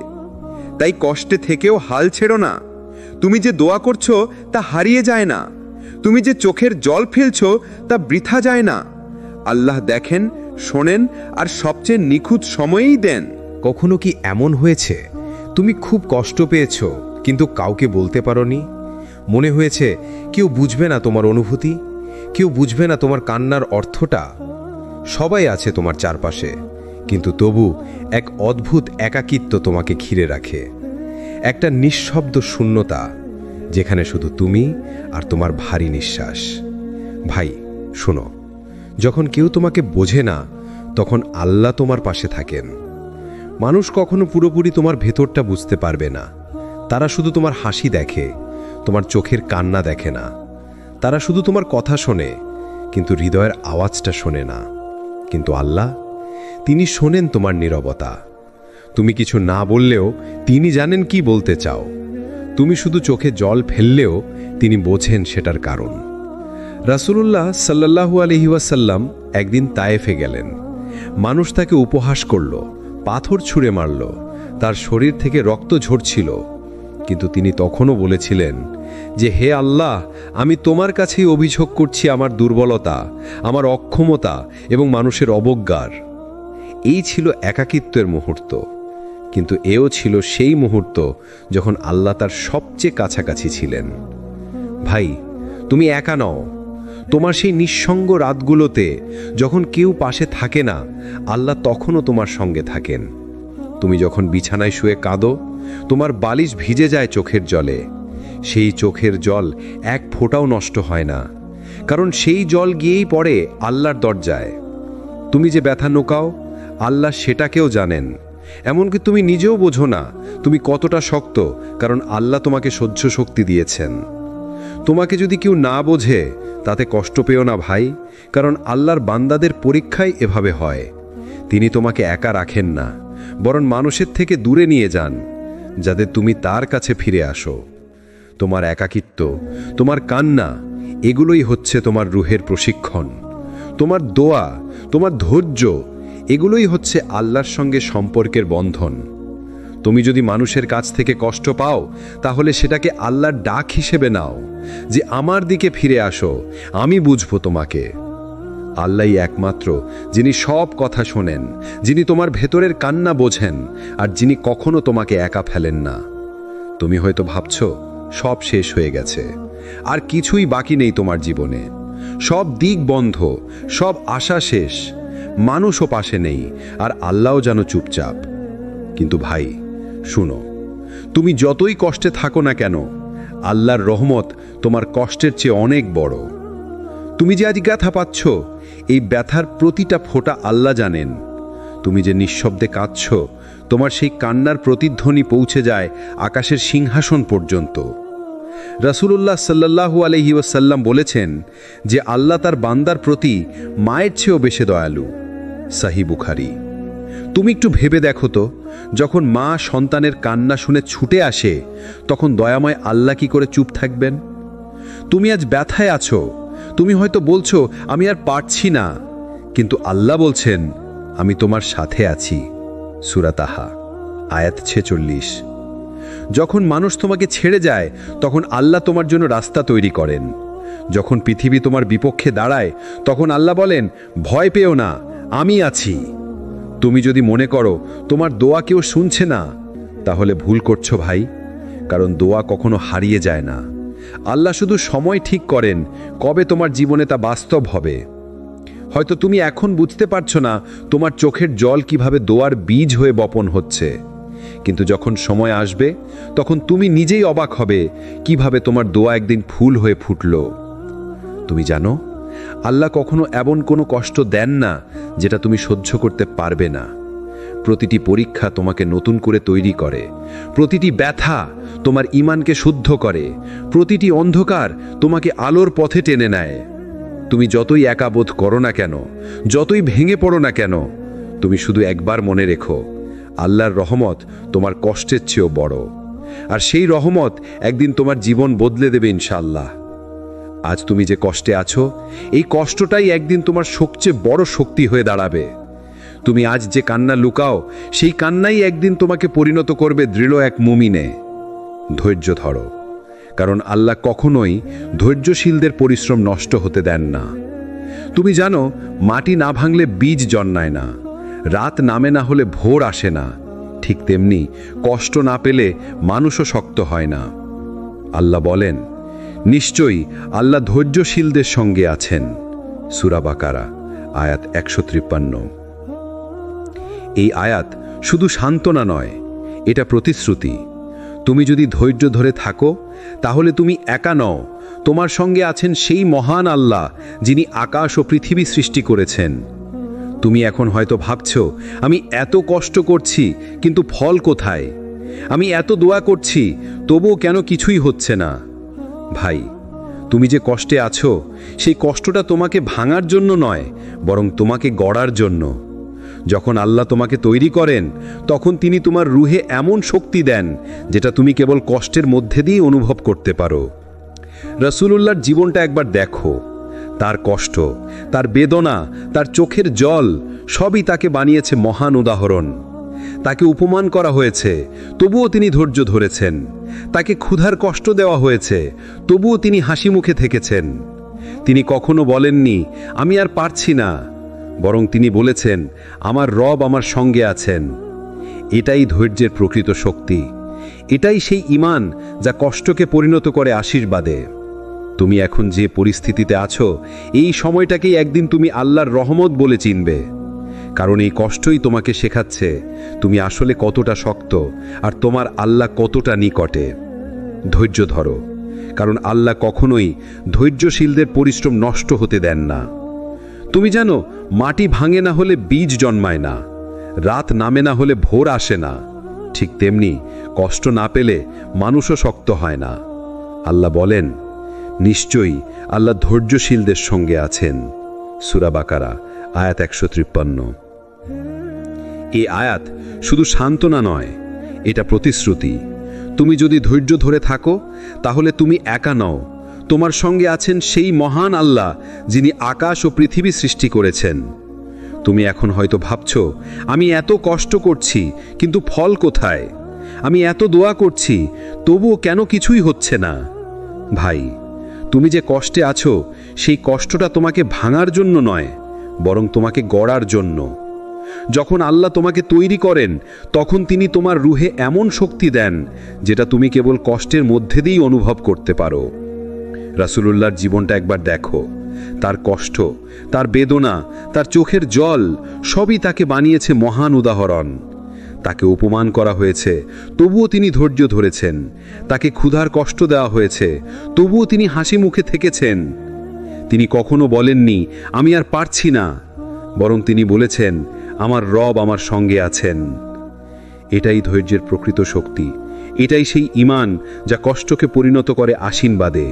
S3: তাই কষ্টে থেকেও হাল ছেড়ো না। তুমি যে দোয়া করছো তা হারিয়ে যায় না। তুমি যে চোখের জল ফেলছো তা বৃথা যায় না। আল্লাহ দেখেন, শোনেন আর সবচেয়ে নিখুঁত সময়েই দেন।
S2: কখনো কি এমন হয়েছে তুমি খুব কষ্ট পেয়েছো কিন্তু কাউকে বলতে পারোনি? মনে হয়েছে কেউ বুঝবে না তোমার অনুভূতি, কেউ বুঝবে না তোমার কান্নার অর্থটা। সবাই আছে তোমার চারপাশে, কিন্তু তবু এক অদ্ভুত একাকিত্ব তোমাকে ঘিরে রাখে। একটা নিঃশব্দ শূন্যতা, যেখানে শুধু তুমি আর তোমার ভারী নিঃশ্বাস। ভাই শোনো, যখন কেউ তোমাকে বোঝে না, তখন আল্লাহ তোমার পাশে থাকেন। মানুষ কখনো পুরোপুরি তোমার ভেতরটা বুঝতে পারবে না। তারা শুধু তোমার হাসি দেখে, তোমার চোখের কান্না দেখে না। তারা শুধু তোমার কথা শোনে, কিন্তু হৃদয়ের আওয়াজটা শোনে না। কিন্তু আল্লাহ, তিনি শোনেন তোমার নীরবতা। তুমি কিছু না বললেও তিনি জানেন কি বলতে চাও। তুমি শুধু চোখে জল ফেললেও তিনি বোঝেন সেটার কারণ। রাসূলুল্লাহ সাল্লাল্লাহু আলাইহি ওয়াসাল্লাম একদিন তায়েফে গেলেন। মানুষ তাকে উপহাস করল, পাথর ছুঁড়ে মারল, তার শরীর থেকে রক্ত ঝরছিল। কিন্তু তিনি তখনও বলেছিলেন যে, হে আল্লাহ, আমি তোমার কাছেই অভিযোগ করছি আমার দুর্বলতা, আমার অক্ষমতা এবং মানুষের অবজ্ঞার। এই ছিল একাকিত্বের মুহূর্ত, কিন্তু এও ছিল সেই মুহূর্ত যখন আল্লাহ তার সবচেয়ে কাছাকাছি ছিলেন। ভাই, তুমি একা নও। তোমার সেই নিঃসঙ্গ রাতগুলোতে যখন কেউ পাশে থাকে না, আল্লাহ তখনও তোমার সঙ্গে থাকেন। তুমি যখন বিছানায় শুয়ে কাঁদো, তোমার বালিশ ভিজে যায় চোখের জলে। সেই চোখের জল এক ফোঁটাও নষ্ট হয় না, কারণ সেই জল গিয়েই পড়ে আল্লাহর দরজায়। তুমি যে ব্যথা নোকাও, আল্লাহ সেটাকেও জানেন। এমনকি তুমি নিজেও বোঝো না তুমি কতটা শক্ত, কারণ আল্লাহ তোমাকে সহ্য শক্তি দিয়েছেন। তোমাকে যদি কেউ না বোঝে, তাতে কষ্ট পেও না ভাই, কারণ আল্লাহর বান্দাদের পরীক্ষাই এভাবে হয়। তিনি তোমাকে একা রাখেন না, বরং মানুষের থেকে দূরে নিয়ে যান, যাতে তুমি তার কাছে ফিরে আসো। তোমার একাকিত্ব, তোমার কান্না, এগুলোই হচ্ছে তোমার রুহের প্রশিক্ষণ। তোমার দোয়া, তোমার ধৈর্য, এগুলোই হচ্ছে আল্লাহর সঙ্গে সম্পর্কের বন্ধন। তুমি যদি মানুষের কাছ থেকে কষ্ট পাও, তাহলে সেটাকে আল্লাহর ডাক হিসেবে নাও, যে আমার দিকে ফিরে আসো, আমি বুঝবো তোমাকে। আল্লাহই একমাত্র যিনি সব কথা শোনেন, যিনি তোমার ভেতরের কান্না বোঝেন, আর যিনি কখনো তোমাকে একা ফেলেন না। তুমি হয়তো ভাবছো সব শেষ হয়ে গেছে, আর কিছুই বাকি নেই তোমার জীবনে, সব দিক বন্ধ, সব আশা শেষ। মানুষও পাশে নেই, আর আল্লাহও যেন চুপচাপ। কিন্তু ভাই শুনো, তুমি যতই কষ্টে থাকো না কেন, আল্লাহর রহমত তোমার কষ্টের চেয়ে অনেক বড়। তুমি যে আজ ব্যথা পাচ্ছ, এই ব্যথার প্রতিটা ফোঁটা আল্লাহ জানেন। তুমি যে নিঃশব্দে কাঁদছ, তোমার সেই কান্নার প্রতিধ্বনি পৌঁছে যায় আকাশের সিংহাসন পর্যন্ত। রাসূলুল্লাহ সাল্লাল্লাহু আলাইহি ওয়াসাল্লাম বলেছেন যে আল্লাহ তার বান্দার প্রতি মায়ের চেয়েও বেশি দয়ালু। সহিহ বুখারী। তুমি একটু ভেবে দেখো তো, যখন মা সন্তানের কান্না শুনে ছুটে আসে, তখন দয়াময় আল্লাহ কি করে চুপ থাকবেন? তুমি আজ ব্যথায় আছো, তুমি হয়তো বলছো আমি আর পারছি না, কিন্তু আল্লাহ বলছেন আমি তোমার সাথে আছি। সূরা তাহা আয়াত 46। যখন মানুষ তোমাকে ছেড়ে যায়, তখন আল্লাহ তোমার জন্য রাস্তা তৈরি করেন। যখন পৃথিবী তোমার বিপক্ষে দাঁড়ায়, তখন আল্লাহ বলেন ভয় পেও না, আমি আছি। তুমি যদি মনে করো তোমার দোয়া কেউ শুনছে না, তাহলে ভুল করছো ভাই, কারণ দোয়া কখনো হারিয়ে যায় না। আল্লাহ শুধু সময় ঠিক করেন কবে তোমার জীবনে তা বাস্তব হবে। হয়তো তুমি এখন বুঝতে পারছো না তোমার চোখের জল কিভাবে দোয়ার বীজ হয়ে বপন হচ্ছে, কিন্তু যখন সময় আসবে তখন তুমি নিজেই অবাক হবে কিভাবে তোমার দোয়া একদিন ফুল হয়ে ফুটল। তুমি জানো, আল্লাহ কখনো এমন কোনো কষ্ট দেন না যেটা তুমি সহ্য করতে পারবে না। প্রতিটি পরীক্ষা তোমাকে নতুন করে তৈরি করে, প্রতিটি ব্যথা তোমার ঈমানকে শুদ্ধ করে, প্রতিটি অন্ধকার তোমাকে আলোর পথে টেনে নেয়। তুমি যতই একা বোধ করো না কেন, যতই ভেঙে পড়ো না কেন, তুমি শুধু একবার মনে রেখো, আল্লাহর রহমত তোমার কষ্টের চেয়েও বড়। আর সেই রহমত একদিন তোমার জীবন বদলে দেবে ইনশাআল্লাহ। আজ তুমি যে কষ্টে আছো, এই কষ্টটাই একদিন তোমার সবচেয়ে বড় শক্তি হয়ে দাঁড়াবে। তুমি আজ যে কান্না লুকাও, সেই কান্নাই একদিন তোমাকে পরিণত করবে দৃঢ় এক মুমিনে। ধৈর্য ধরো, কারণ আল্লাহ কখনোই ধৈর্যশীলদের পরিশ্রম নষ্ট হতে দেন না। তুমি জানো, মাটি না ভাঙলে বীজ জন্মায় না, রাত নামে না হলে ভোর আসে না। ঠিক তেমনি কষ্ট না পেলে মানুষও শক্ত হয় না। আল্লাহ বলেন, নিশ্চয়ই আল্লাহ ধৈর্যশীলদের সঙ্গে আছেন। সূরা বাকারা আয়াত 153। এই আয়াত শুধু সান্ত্বনা নয়, এটা প্রতিশ্রুতি। তুমি যদি ধৈর্য ধরে থাকো, তাহলে তুমি একা নও, তোমার সঙ্গে আছেন সেই মহান আল্লাহ যিনি আকাশ ও পৃথিবী সৃষ্টি করেছেন। তুমি এখন হয়তো ভাবছো, আমি এত কষ্ট করছি কিন্তু ফল কোথায়? আমি এত দোয়া করছি তবুও কেন কিছুই হচ্ছে না? ভাই, তুমি যে কষ্টে আছো, সেই কষ্টটা তোমাকে ভাঙার জন্য নয়, বরং তোমাকে গড়ার জন্য। যখন আল্লাহ তোমাকে তৈরি করেন, তখন তিনি তোমার রুহে এমন শক্তি দেন যেটা তুমি কেবল কষ্টের মধ্যে দিয়ে অনুভব করতে পারো। রাসূলুল্লাহর জীবনটা একবার দেখো। তার কষ্ট, তার বেদনা, তার চোখের জল সবই তাকে বানিয়েছে মহান উদাহরণ। তাকে উপমান করা হয়েছে, তবুও তিনি ধৈর্য ধরেছেন। তাকে ক্ষুধার কষ্ট দেওয়া হয়েছে, তবুও তিনি হাসি মুখে থেকেছেন। তিনি কখনো বলেননি আমি আর পারছি না, বরং তিনি বলেছেন আমার রব আমার সঙ্গে আছেন। এটাই ধৈর্যের প্রকৃত শক্তি। এটাই সেই ঈমান যা কষ্টকে পরিণত করে আশীর্বাদে। তুমি এখন যে পরিস্থিতিতে আছো, এই সময়টাকেই একদিন তুমি আল্লাহর রহমত বলে চিনবে। কারণ এই কষ্টই তোমাকে শেখাচ্ছে তুমি আসলে কতটা শক্ত আর তোমার আল্লাহ কতটা নিকটে। ধৈর্য ধরো, কারণ আল্লাহ কখনোই ধৈর্যশীলদের পরিশ্রম নষ্ট হতে দেন না। তুমি জানো, মাটি ভাঙে না হলে বীজ জন্মায় না, রাত নামে না হলে ভোর আসে না। ঠিক তেমনি কষ্ট না পেলে মানুষও শক্ত হয় না। আল্লাহ বলেন, নিশ্চয়ই আল্লাহ ধৈর্যশীলদের সঙ্গে আছেন। সূরা বাকারা আয়াত 153। এই আয়াত শুধু সান্ত্বনা নয়, এটা প্রতিশ্রুতি। তুমি যদি ধৈর্য ধরে থাকো, তাহলে তুমি একা নও, তোমার সঙ্গে আছেন সেই মহান আল্লাহ যিনি আকাশ ও পৃথিবী সৃষ্টি করেছেন। তুমি এখন হয়তো ভাবছো, আমি এত কষ্ট করছি কিন্তু ফল কোথায়? আমি এত দোয়া করছি তবুও কেন কিছুই হচ্ছে না? ভাই, তুমি যে কষ্টে আছো, সেই কষ্টটা তোমাকে ভাঙার জন্য নয়, বরং তোমাকে গড়ার জন্য। যখন আল্লাহ তোমাকে তৈরি করেন, তখন তিনি তোমার রুহে এমন শক্তি দেন যেটা তুমি কেবল কষ্টের মধ্যে দিয়েই অনুভব করতে পারো। রাসূলুল্লাহর জীবনটা একবার দেখো।
S3: তার কষ্ট, তার বেদনা, তার চোখের জল সবই তাকে বানিয়েছে মহান উদাহরণ। তাকে অপমান করা হয়েছে, তবুও তিনি ধৈর্য ধরেছেন। তাকে ক্ষুধার কষ্ট দেওয়া হয়েছে, তবুও তিনি হাসি মুখে থেকেছেন। তিনি কখনো বলেননি আমি আর পারছি না, বরং তিনি বলেছেন আমার রব আমার সঙ্গে আছেন। এটাই ধৈর্যের প্রকৃত শক্তি, এটাই সেই ঈমান যা কষ্টকে পরিণত করে আশীর্বাদে।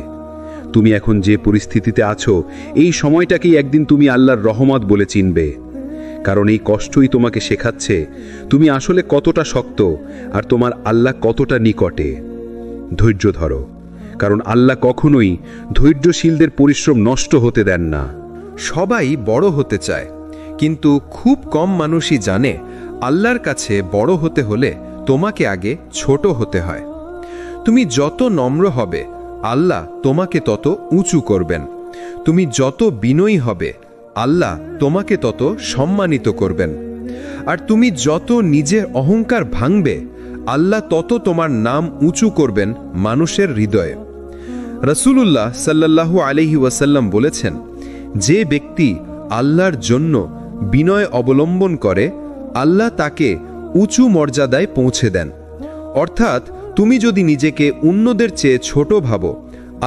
S3: তুমি এখন যে পরিস্থিতিতে আছো, এই সময়টাকেই একদিন তুমি আল্লাহর রহমত বলে চিনবে, কারণ এই কষ্টই তোমাকে শেখাচ্ছে তুমি আসলে কতটা শক্ত আর তোমার আল্লাহ কতটা নিকটে। ধৈর্য ধরো, কারণ আল্লাহ কখনোই ধৈর্যশীলদের পরিশ্রম নষ্ট হতে দেন না।
S2: সবাই বড় হতে চায়, কিন্তু খুব কম মানুষই জানে আল্লাহর কাছে বড় হতে হলে তোমাকে আগে ছোট হতে হয়। তুমি যত নম্র হবে, আল্লাহ তোমাকে তত উঁচু করবেন। তুমি যত বিনয়ী হবে, আল্লাহ তোমাকে তত সম্মানিত করবেন। আর তুমি যত নিজের অহংকার ভাঙবে, আল্লাহ তত তোমার নাম উঁচু করবেন মানুষের হৃদয়ে। রাসূলুল্লাহ সাল্লাল্লাহু আলাইহি ওয়াসাল্লাম বলেছেন, যে ব্যক্তি আল্লাহর জন্য বিনয় অবলম্বন করে, আল্লাহ তাকে উঁচু মর্যাদায় পৌঁছে দেন। অর্থাৎ তুমি যদি নিজেকে অন্যদের চেয়ে ছোট ভাবো,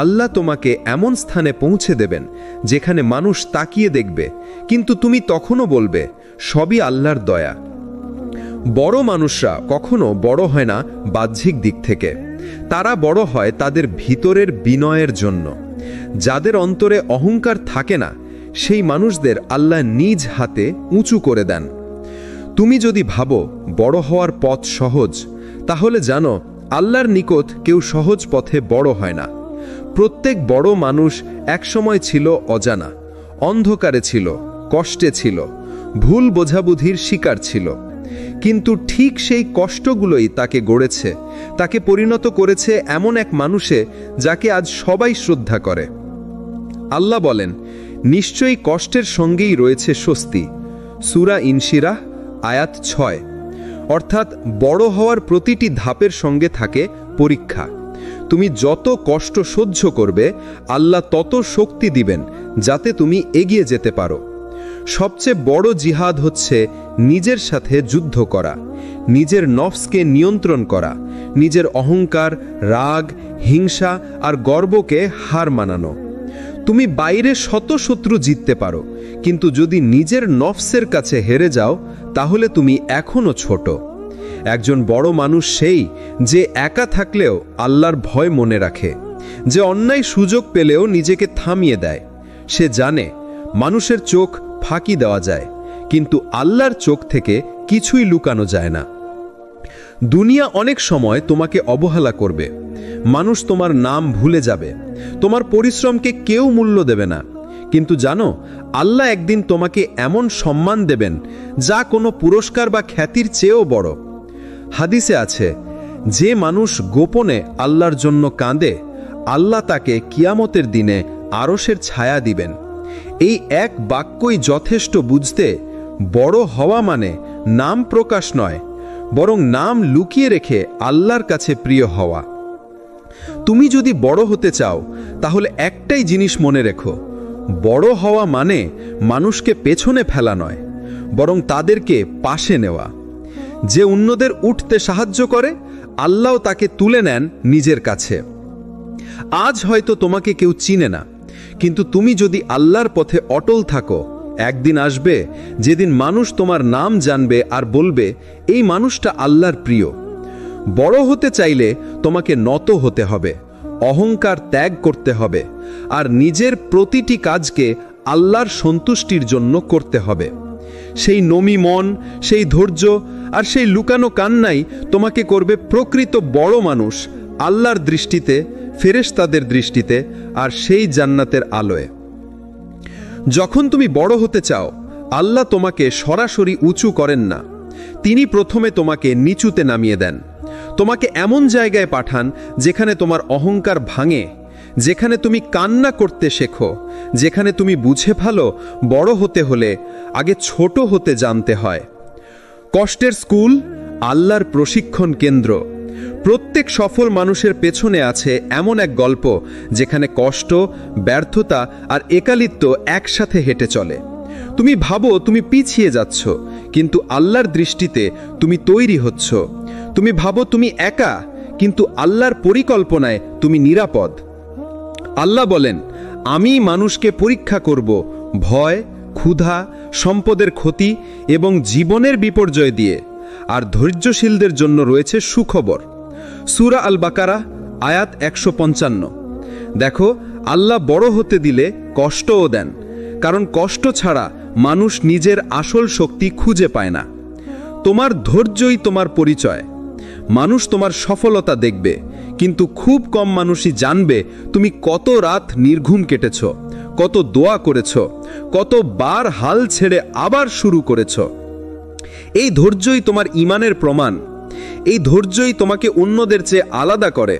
S2: আল্লাহ তোমাকে এমন স্থানে পৌঁছে দেবেন যেখানে মানুষ তাকিয়ে দেখবে, কিন্তু তুমি তখনও বলবে সবই আল্লাহর দয়া। বড় মানুষরা কখনো বড় হয় না বাহ্যিক দিক থেকে, তারা বড় হয় তাদের ভিতরের বিনয়ের জন্য। যাদের অন্তরে অহংকার থাকে না, সেই মানুষদের আল্লাহ নিজ হাতে উঁচু করে দেন। তুমি যদি ভাবো বড় হওয়ার পথ সহজ, তাহলে জানো আল্লাহর নিকট কেউ সহজ পথে বড় হয় না। প্রত্যেক বড় মানুষ একসময় ছিল অজানা, অন্ধকারে ছিল, কষ্টে ছিল, ভুল বোঝাবুঝির শিকার ছিল। কিন্তু ঠিক সেই কষ্টগুলোই তাকে গড়েছে, তাকে পরিণত করেছে এমন এক মানুষে যাকে আজ সবাই শ্রদ্ধা করে। আল্লাহ বলেন, নিশ্চয়ই কষ্টের সঙ্গেই রয়েছে স্বস্তি। সূরা ইনশিরাহ আয়াত 6। অর্থাৎ বড় হওয়ার প্রতিটি ধাপের সঙ্গে থাকে পরীক্ষা। তুমি যত কষ্ট সহ্য করবে, আল্লাহ তত শক্তি দিবেন যাতে তুমি এগিয়ে যেতে পারো। সবচেয়ে বড় জিহাদ হচ্ছে নিজের সাথে যুদ্ধ করা, নিজের নফসকে নিয়ন্ত্রণ করা, নিজের অহংকার, রাগ, হিংসা আর গর্বকে হার মানানো। তুমি বাইরে শত শত্রু জিততে পারো, কিন্তু যদি নিজের নফসের কাছে হেরে যাও, তাহলে তুমি এখনো ছোট। একজন বড় মানুষ সেই যে একা থাকলেও আল্লাহর ভয় মনে রাখে, যে অন্যায় সুযোগ পেলেও নিজেকে থামিয়ে দেয়। সে জানে মানুষের চোখ ফাঁকি দেওয়া যায়, কিন্তু আল্লাহর চোখ থেকে কিছুই লুকানো যায় না। দুনিয়া অনেক সময় তোমাকে অবহেলা করবে, মানুষ তোমার নাম ভুলে যাবে, তোমার পরিশ্রমকে কেউ মূল্য দেবে না। কিন্তু জানো, আল্লাহ একদিন তোমাকে এমন সম্মান দেবেন যা কোনো পুরস্কার বা খ্যাতির চেয়েও বড়। হাদিসে আছে, যে মানুষ গোপনে আল্লাহর জন্য কাঁদে, আল্লাহ তাকে কিয়ামতের দিনে আরশের ছায়া দিবেন। এই এক বাক্যই যথেষ্ট বুঝতে বড় হওয়া মানে নাম প্রকাশ নয়, বরং নাম লুকিয়ে রেখে আল্লাহর কাছে প্রিয় হওয়া। তুমি যদি বড় হতে চাও, তাহলে একটাই জিনিস মনে রেখো, বড় হওয়া মানে মানুষকে পেছনে ফেলা নয়, বরং তাদেরকে পাশে নেওয়া। যে অন্যদের উঠতে সাহায্য করে, আল্লাহ তাকে তুলে নেন নিজের কাছে। আজ হয়তো তোমাকে কেউ চিনে না, কিন্তু তুমি যদি আল্লাহর পথে অটল থাকো, একদিন আসবে যেদিন মানুষ তোমার নাম জানবে আর বলবে, এই মানুষটা আল্লাহর প্রিয়। বড় হতে চাইলে তোমাকে নত হতে হবে, অহংকার ত্যাগ করতে হবে, আর নিজের প্রতিটি কাজকে আল্লাহর সন্তুষ্টির জন্য করতে হবে। সেই নমি মন, সেই ধৈর্য আর সেই লুকানো কান্নাই তোমাকে করবে প্রকৃত বড় মানুষ, আল্লাহর দৃষ্টিতে, ফেরেশতাদের দৃষ্টিতে, আর সেই জান্নাতের আলোয়। যখন তুমি বড় হতে চাও, আল্লাহ তোমাকে সরাসরি উঁচু করেন না, তিনি প্রথমে তোমাকে নিচুতে নামিয়ে দেন। তোমাকে এমন জায়গায় পাঠান যেখানে তোমার অহংকার ভাঙে, যেখানে তুমি কান্না করতে শেখো, যেখানে তুমি বুঝে ফেলো বড় হতে হলে আগে ছোট হতে জানতে হয়। কষ্টের স্কুল, আল্লাহর প্রশিক্ষণ কেন্দ্র,
S3: প্রত্যেক সফল মানুষের পেছনে আছে এমন এক গল্প যেখানে কষ্ট, ব্যর্থতা আর একাকিত্ব একসাথে হেঁটে চলে। তুমি ভাবো তুমি পিছিয়ে যাচ্ছ, কিন্তু আল্লাহর দৃষ্টিতে তুমি তৈরি হচ্ছ। তুমি ভাবো তুমি একা, কিন্তু আল্লাহর পরিকল্পনায় তুমি নিরাপদ। আল্লাহ বলেন, আমি মানুষকে পরীক্ষা করব ভয়, ক্ষুধা, সম্পদের ক্ষতি এবং জীবনের বিপর্যয় দিয়ে, আর ধৈর্যশীলদের জন্য রয়েছে সুখবর। সূরা আল বাকারা আয়াত 155। দেখো, আল্লাহ বড় হতে দিলে কষ্টও দেন, কারণ কষ্ট ছাড়া মানুষ নিজের আসল শক্তি খুঁজে পায় না। তোমার ধৈর্যই তোমার পরিচয়। মানুষ তোমার সফলতা দেখবে, কিন্তু খুব কম মানুষই জানবে তুমি কত রাত নির্ঘুম কেটেছ, কত দোয়া করেছ, কতবার হাল ছেড়ে আবার শুরু করেছ। এই ধৈর্যই তোমার ঈমানের প্রমাণ। এই ধৈর্যই তোমাকে অন্যদের চেয়ে আলাদা করে।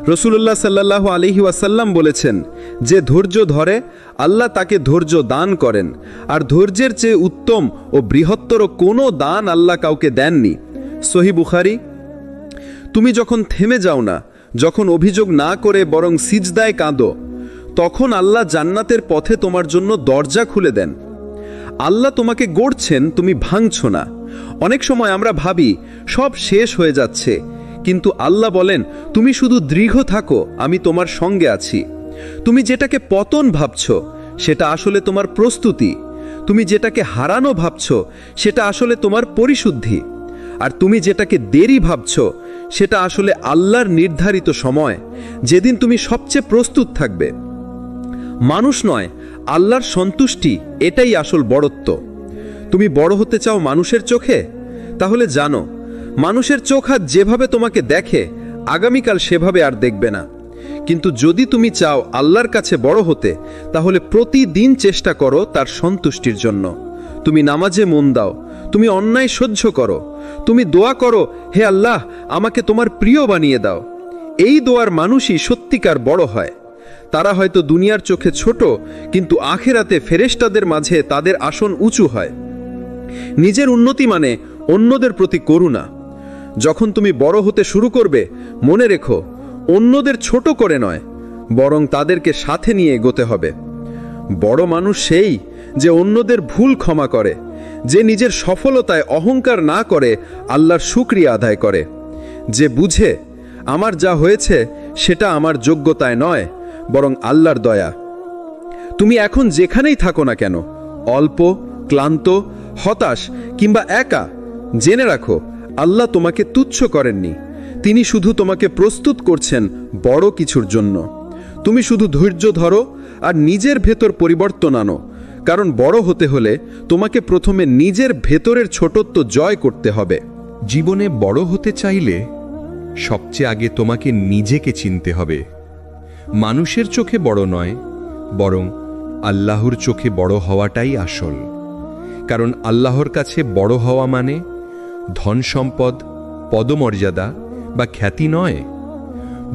S3: রাসূলুল্লাহ সাল্লাল্লাহু আলাইহি ওয়াসাল্লাম বলেছেন, যে ধৈর্য ধরে আল্লাহ তাকে ধৈর্য দান করেন, আর ধৈর্যের চেয়ে উত্তম ও বৃহত্তর কোনো দান আল্লাহ কাউকে দেননি। সহিহ বুখারী। তুমি যখন থেমে যাও না, যখন অভিযোগ না করে বরং সিজদায় কাঁদো, তখন আল্লাহ জান্নাতের পথে তোমার জন্য দরজা খুলে দেন। আল্লাহ তোমাকে গড়ছেন, তুমি ভাঙছ না। অনেক সময় আমরা ভাবি সব শেষ হয়ে যাচ্ছে, কিন্তু আল্লাহ বলেন, তুমি শুধু দৃঢ় থাকো, আমি তোমার সঙ্গে আছি। তুমি যেটাকে পতন ভাবছ সেটা আসলে তোমার প্রস্তুতি। তুমি যেটাকে হারানো ভাবছ সেটা আসলে তোমার পরিশুদ্ধি। আর তুমি যেটাকে দেরি ভাবছ সেটা আসলে আল্লাহর নির্ধারিত সময়, যেদিন তুমি সবচেয়ে প্রস্তুত থাকবে। মানুষ নয়, আল্লাহর সন্তুষ্টি, এটাই আসল বড়ত্ব। তুমি বড় হতে চাও মানুষের চোখে? তাহলে জানো, মানুষের চোখ আজ যেভাবে তোমাকে দেখে, আগামীকাল সেভাবে আর দেখবে না। কিন্তু যদি তুমি চাও আল্লাহর কাছে বড় হতে, তাহলে প্রতিদিন চেষ্টা করো তার সন্তুষ্টির জন্য। তুমি নামাজে মন দাও, তুমি অন্যায় সহ্য করো, তুমি দোয়া করো, হে আল্লাহ আমাকে তোমার প্রিয় বানিয়ে দাও। এই দোয়ার মানুষই সত্যিকার বড় হয়। তারা হয়তো দুনিয়ার চোখে ছোট, কিন্তু আখিরাতে ফেরেশতাদের মাঝে তাদের আসন উঁচু হয়। নিজের উন্নতি মানে অন্যদের প্রতি করুণা। যখন তুমি বড় হতে শুরু করবে, মনে রেখো, অন্যদের ছোট করে নয়, বরং তাদেরকে সাথে নিয়ে এগোতে হবে। বড় মানুষ সেই যে অন্যদের ভুল ক্ষমা করে, যে নিজের সফলতায় অহংকার না করে আল্লাহর শুকরিয়া আদায় করে, যে বুঝে আমার যা হয়েছে সেটা আমার যোগ্যতায় নয়, বরং আল্লাহর দয়া। তুমি এখন যেখানেই থাকো না কেন, অল্প, ক্লান্ত, হতাশ কিংবা একা, জেনে রাখো আল্লাহ তোমাকে তুচ্ছ করেননি। তিনি শুধু তোমাকে প্রস্তুত করছেন বড় কিছুর জন্য। তুমি শুধু ধৈর্য ধরো আর নিজের ভেতর পরিবর্তন আনো, কারণ বড় হতে হলে তোমাকে প্রথমে নিজের ভেতরের ছোটত্ব জয় করতে হবে।
S2: জীবনে বড় হতে চাইলে সবচেয়ে আগে তোমাকে নিজেকে চিনতে হবে। মানুষের চোখে বড় নয়, বরং আল্লাহর চোখে বড় হওয়াটাই আসল। কারণ আল্লাহর কাছে বড় হওয়া মানে ধন সম্পদ, পদমর্যাদা বা খ্যাতি নয়,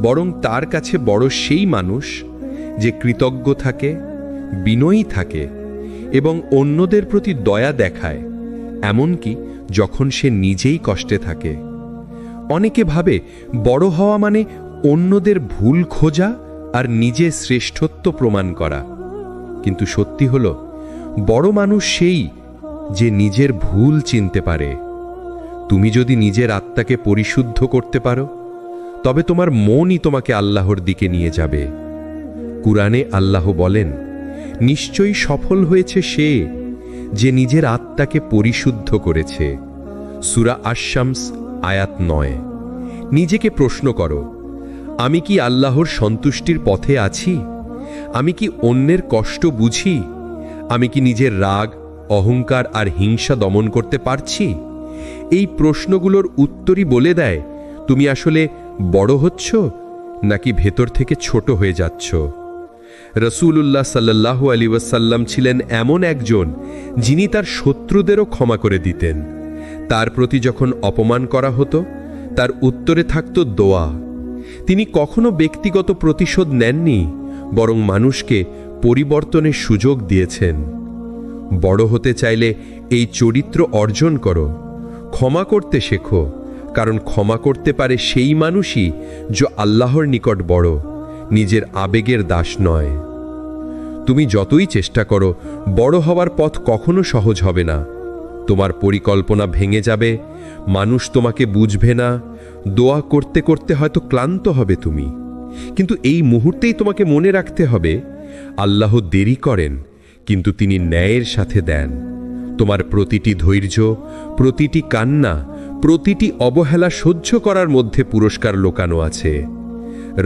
S2: বরং তার কাছে বড় সেই মানুষ যে কৃতজ্ঞ থাকে, বিনয়ী থাকে এবং অন্যদের প্রতি দয়া দেখায়, এমনকি যখন সে নিজেই কষ্টে থাকে। অনেকে ভাবে বড় হওয়া মানে অন্যদের ভুল খোঁজা আর নিজে শ্রেষ্ঠত্ব প্রমাণ করা, কিন্তু সত্যি হলো বড় মানুষ সেই যে নিজের ভুল চিনতে পারে। তুমি যদি নিজের আত্মাকে পরিশুদ্ধ করতে পারো, তবে তোমার মনই তোমাকে আল্লাহর দিকে নিয়ে যাবে। কুরআনে আল্লাহ বলেন, নিশ্চয়ই সফল হয়েছে সে যে নিজের আত্মাকে পরিশুদ্ধ করেছে। সূরা আশ-শামস আয়াত 9। নিজেকে প্রশ্ন করো, আমি কি আল্লাহর সন্তুষ্টির পথে আছি? আমি কি অন্যের কষ্ট বুঝি? আমি কি নিজের রাগ, অহংকার আর হিংসা দমন করতে পারছি? এই প্রশ্নগুলোর উত্তরই বলে দেয় তুমি আসলে বড় হচ্ছ নাকি ভেতর থেকে ছোট হয়ে যাচ্ছ। রাসূলুল্লাহ সাল্লাল্লাহু আলাইহি ওয়াসাল্লাম ছিলেন এমন একজন যিনি তার শত্রুদেরও ক্ষমা করে দিতেন। তার প্রতি যখন অপমান করা হতো, তার উত্তরে থাকত দোয়া। তিনি কখনো ব্যক্তিগত প্রতিশোধ নেননি, বরং মানুষকে পরিবর্তনের সুযোগ দিয়েছেন। বড় হতে চাইলে এই চরিত্র অর্জন করো, ক্ষমা করতে শেখো, কারণ ক্ষমা করতে পারে সেই মানুষই যে আল্লাহর নিকট বড়, নিজের আবেগের দাস নয়। তুমি যতই চেষ্টা করো, বড় হওয়ার পথ কখনো সহজ হবে না। তোমার পরিকল্পনা ভেঙে যাবে, মানুষ তোমাকে বুঝবে না, দোয়া করতে করতে হয়তো ক্লান্ত হবে তুমি। কিন্তু এই মুহূর্তেই তোমাকে মনে রাখতে হবে, আল্লাহ দেরি করেন, কিন্তু তিনি ন্যায়ের সাথে দেন। তোমার প্রতিটি ধৈর্য, প্রতিটি কান্না, প্রতিটি অবহেলা সহ্য করার মধ্যে পুরস্কার লুকানো আছে।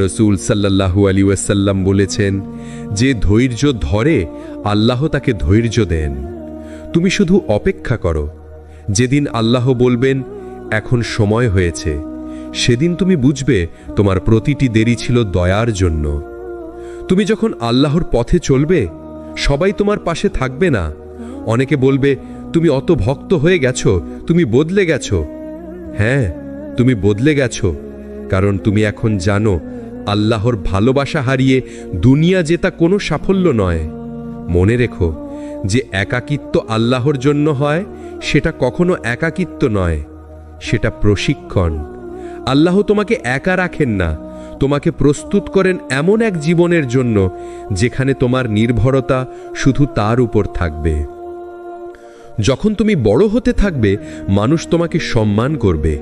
S2: রসূল সাল্লাল্লাহু আলাইহি ওয়াসাল্লাম বলেছেন, যে ধৈর্য ধরে আল্লাহ তাকে ধৈর্য দেন। তুমি শুধু অপেক্ষা করো, যেদিন আল্লাহ বলবেন এখন সময় হয়েছে, সেদিন তুমি বুঝবে তোমার প্রতিটি দেরি ছিল দয়ার জন্য। তুমি যখন আল্লাহর পথে চলবে, সবাই তোমার পাশে থাকবে না। অনেকে বলবে, তুমি অত ভক্ত হয়ে গেছো, তুমি বদলে গেছো। হ্যাঁ, তুমি বদলে গেছো, কারণ তুমি এখন জানো আল্লাহর ভালোবাসা হারিয়ে দুনিয়া জেতা কোনো সাফল্য নয়। মনে রেখো, যে একাকিত্ব আল্লাহর জন্য হয়, সেটা কখনো একাকিত্ব নয়, সেটা প্রশিক্ষণ। আল্লাহ তোমাকে একা রাখেন না, তোমাকে প্রস্তুত করেন এমন এক জীবনের জন্য যেখানে তোমার নির্ভরতা শুধু তার উপর থাকবে। যখন তুমি বড় হতে থাকবে, মানুষ তোমাকে সম্মান করবে,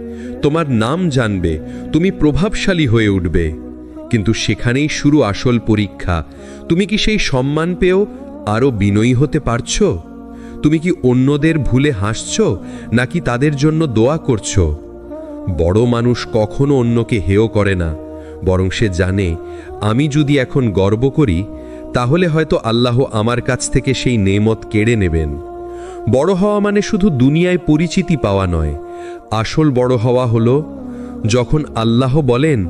S2: তোমার নাম জানবে, তুমি প্রভাবশালী হয়ে উঠবে। কিন্তু সেখানেই শুরু আসল পরীক্ষা। তুমি কি সেই সম্মান পেয়েও আরও বিনয়ী হতে পারছো? তুমি কি অন্যদের ভুলে হাসছো, নাকি তাদের জন্য দোয়া করছো? বড় মানুষ কখনো অন্যকে হেয় করে না, বরং সে জানে, আমি যদি এখন গর্ব করি, তাহলে হয়তো আল্লাহ আমার কাছ থেকে সেই নেমত কেড়ে নেবেন। বড় হওয়া মানে শুধু দুনিয়ায় পরিচিতি পাওয়া নয়। আসল বড় হওয়া হলো যখন আল্লাহ বলেন,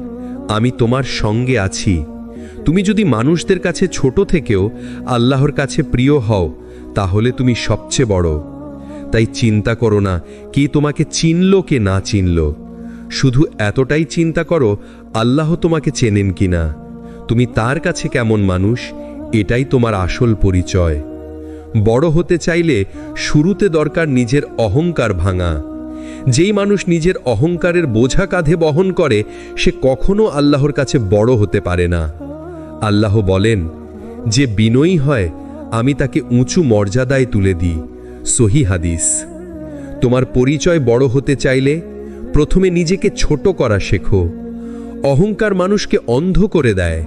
S2: আমি তোমার সঙ্গে আছি। তুমি যদি মানুষদের কাছে ছোট থেকেও আল্লাহর কাছে প্রিয় হও, তাহলে তুমি সবচেয়ে বড়। তাই চিন্তা করো না কে তোমাকে চিনল কে না চিনল, শুধু এতটাই চিন্তা করো আল্লাহ তোমাকে চেনেন কিনা, তুমি তার কাছে কেমন মানুষ, এটাই তোমার আসল পরিচয়। বড় হতে চাইলে শুরুতে দরকার নিজের অহংকার ভাঙা। যেই মানুষ নিজের অহংকারের বোঝা কাঁধে বহন করে, সে কখনো আল্লাহর কাছে বড় হতে পারে না। আল্লাহ বলেন, যে বিনয়ী হয় আমি তাকে উঁচু মর্যাদায় তুলে দিই। সহি হাদিস। তোমার পরিচয় বড় হতে চাইলে প্রথমে নিজেকে ছোট করা শেখো। অহংকার মানুষকে অন্ধ করে দেয়।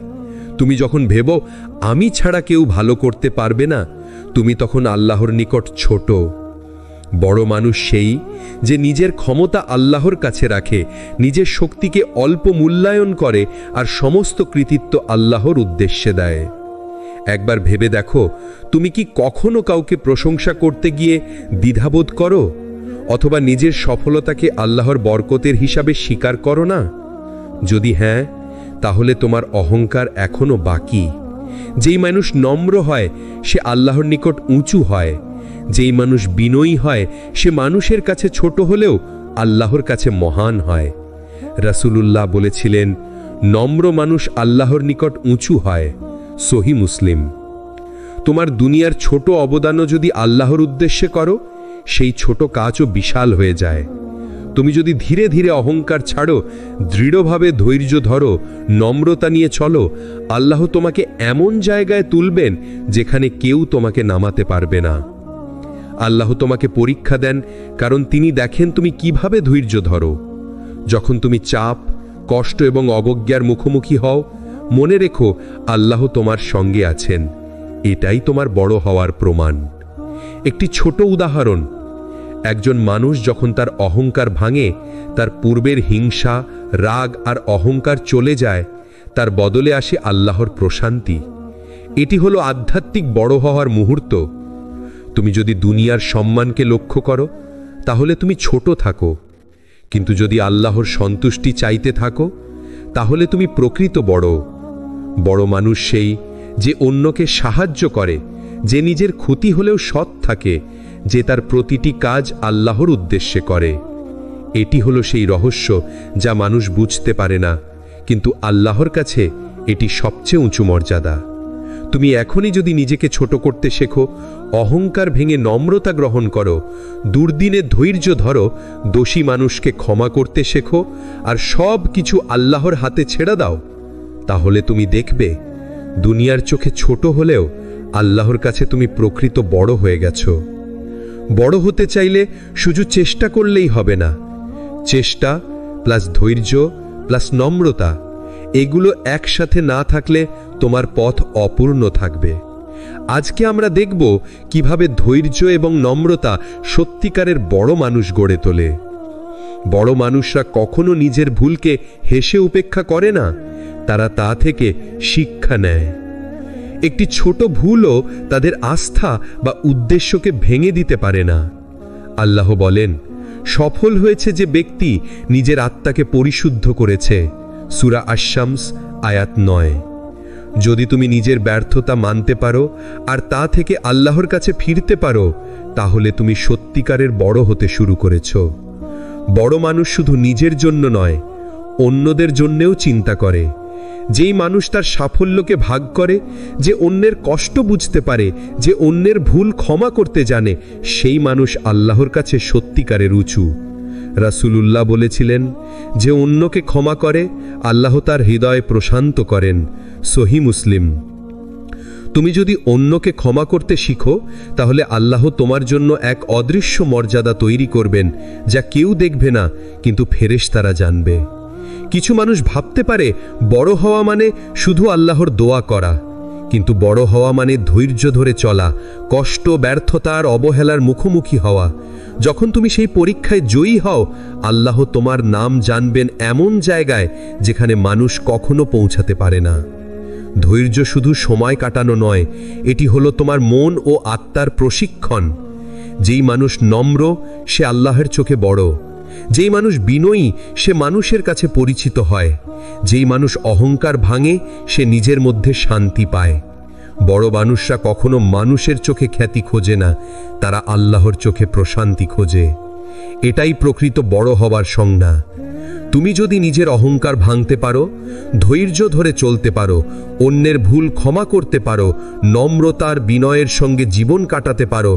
S2: তুমি যখন ভেবো আমি ছাড়া কেউ ভালো করতে পারবে না, তুমি তখন আল্লাহর নিকট ছোট। বড় মানুষ সেই যে নিজের ক্ষমতা আল্লাহর কাছে রাখে, নিজের শক্তিকে অল্প মূল্যায়ন করে আর সমস্ত কৃতিত্ব আল্লাহর উদ্দেশ্যে দেয়। একবার ভেবে দেখো, তুমি কি কখনো কাউকে প্রশংসা করতে গিয়ে দ্বিধাবোধ করো, অথবা নিজের সফলতাকে আল্লাহর বরকতের হিসাবে স্বীকার করো না? যদি হ্যাঁ, তাহলে তোমার অহংকার এখনো বাকি। যেই মানুষ নম্র হয় সে আল্লাহর নিকট উঁচু হয়। যেই মানুষ বিনয়ী হয় সে মানুষের কাছে ছোট হলেও আল্লাহর কাছে মহান হয়। রাসূলুল্লাহ বলেছিলেন, নম্র মানুষ আল্লাহর নিকট উঁচু হয়। সহি মুসলিম। তোমার দুনিয়ার ছোট অবদানও যদি আল্লাহর উদ্দেশ্যে করো, সেই ছোট কাজও বিশাল হয়ে যায়। তুমি যদি ধীরে ধীরে অহংকার ছাড়ো, দৃঢ়ভাবে ধৈর্য ধরো, নম্রতা নিয়ে চলো, আল্লাহ তোমাকে এমন জায়গায় তুলবেন যেখানে কেউ তোমাকে নামাতে পারবে না। আল্লাহ তোমাকে পরীক্ষা দেন কারণ তিনি দেখেন তুমি কিভাবে ধৈর্য ধরো। যখন তুমি চাপ, কষ্ট এবং অবজ্ঞার মুখোমুখি হও, মনে রেখো আল্লাহ তোমার সঙ্গে আছেন। এটাই তোমার বড় হওয়ার প্রমাণ। একটি ছোট উদাহরণ, একজন মানুষ যখন তার অহংকার ভাঙে, তার পূর্বের হিংসা, রাগ আর অহংকার চলে যায়, তার বদলে আসে আল্লাহর প্রশান্তি। এটি হলো আধ্যাত্মিক বড় হওয়ার মুহূর্ত। তুমি যদি দুনিয়ার সম্মানকে লক্ষ্য করো, তাহলে তুমি ছোট থাকো, কিন্তু যদি আল্লাহর সন্তুষ্টি চাইতে থাকো, তাহলে তুমি প্রকৃত বড়। বড় মানুষ সেই যে অন্যকে সাহায্য করে, যে নিজের ক্ষতি হলেও সৎ থাকে, যে তার প্রতিটি কাজ আল্লাহর উদ্দেশ্যে করে। এটি হলো সেই রহস্য যা মানুষ বুঝতে পারে না, কিন্তু আল্লাহর কাছে এটি সবচেয়ে উঁচু মর্যাদা। তুমি এখনই যদি নিজেকে ছোট করতে শেখো, অহংকার ভেঙে নম্রতা গ্রহণ করো, দুর্দিনে ধৈর্য ধরো, দোষী মানুষকে ক্ষমা করতে শেখো, আর সব কিছু আল্লাহর হাতে ছেড়ে দাও, তাহলে তুমি দেখবে দুনিয়ার চোখে ছোট হলেও আল্লাহর কাছে তুমি প্রকৃত বড় হয়ে গেছো। বড় হতে চাইলে শুধু চেষ্টা করলেই হবে না। চেষ্টা প্লাস ধৈর্য প্লাস নম্রতা, এগুলো একসাথে না থাকলে তোমার পথ অপূর্ণ থাকবে। আজকে আমরা দেখব কিভাবে ধৈর্য এবং নম্রতা সত্যিকারের বড় মানুষ গড়ে তোলে। বড় মানুষরা কখনো নিজের ভুলকে হেসে উপেক্ষা করে না, তারা তা থেকে শিক্ষা নেয়। একটি ছোট ভুলও তাদের আস্থা বা উদ্দেশ্যকে ভেঙে দিতে পারে না। আল্লাহ বলেন, সফল হয়েছে যে ব্যক্তি নিজের আত্মাকে পরিশুদ্ধ করেছে। সূরা আশ-শামস আয়াত 9। যদি তুমি নিজের ব্যর্থতা মানতে পারো আর তা থেকে আল্লাহর কাছে ফিরতে পারো, তাহলে তুমি সত্যিকারের বড় হতে শুরু করেছ। বড় মানুষ শুধু নিজের জন্য নয়, অন্যদের জন্যেও চিন্তা করে। যেই মানুষ তার সাফল্যকে ভাগ করে, যে অন্যের কষ্ট বুঝতে পারে, যে অন্যের ভুল ক্ষমা করতে জানে, সেই মানুষ আল্লাহর কাছে সত্যিকারের উঁচু। রাসূলুল্লাহ বলেছিলেন, যে অন্যকে ক্ষমা করে আল্লাহ তার হৃদয় প্রশান্ত করেন। সহিহ মুসলিম। তুমি যদি অন্যকে ক্ষমা করতে শিখো, তাহলে আল্লাহ তোমার জন্য এক অদৃশ্য মর্যাদা তৈরি করবেন, যা কেউ দেখবে না, কিন্তু ফেরেশতারা জানবে। কিছু মানুষ ভাবতে পারে বড় হওয়া মানে শুধু আল্লাহর দোয়া করা, কিন্তু বড় হওয়া মানে ধৈর্য ধরে চলা, কষ্ট, ব্যর্থতা আর অবহেলার মুখোমুখি হওয়া। যখন তুমি সেই পরীক্ষায় জয়ী হও, আল্লাহ তোমার নাম জানবেন এমন জায়গায় যেখানে মানুষ কখনো পৌঁছাতে পারে না। ধৈর্য শুধু সময় কাটানো নয়, এটি হলো তোমার মন ও আত্মার প্রশিক্ষণ। যেই মানুষ নম্র, সে আল্লাহর চোখে বড়। যেই মানুষ বিনয়ী, সে মানুষের কাছে পরিচিত হয়। যেই মানুষ অহংকার ভাঙে, সে নিজের মধ্যে শান্তি পায়। বড় মানুষরা কখনো মানুষের চোখে খ্যাতি খোঁজে না, তারা আল্লাহর চোখে প্রশান্তি খোঁজে। এটাই প্রকৃত বড় হবার সংজ্ঞা। তুমি যদি নিজের অহংকার ভাঙতে পারো, ধৈর্য ধরে চলতে পারো, অন্যের ভুল ক্ষমা করতে পারো, নম্রতার বিনয়ের সঙ্গে জীবন কাটাতে পারো,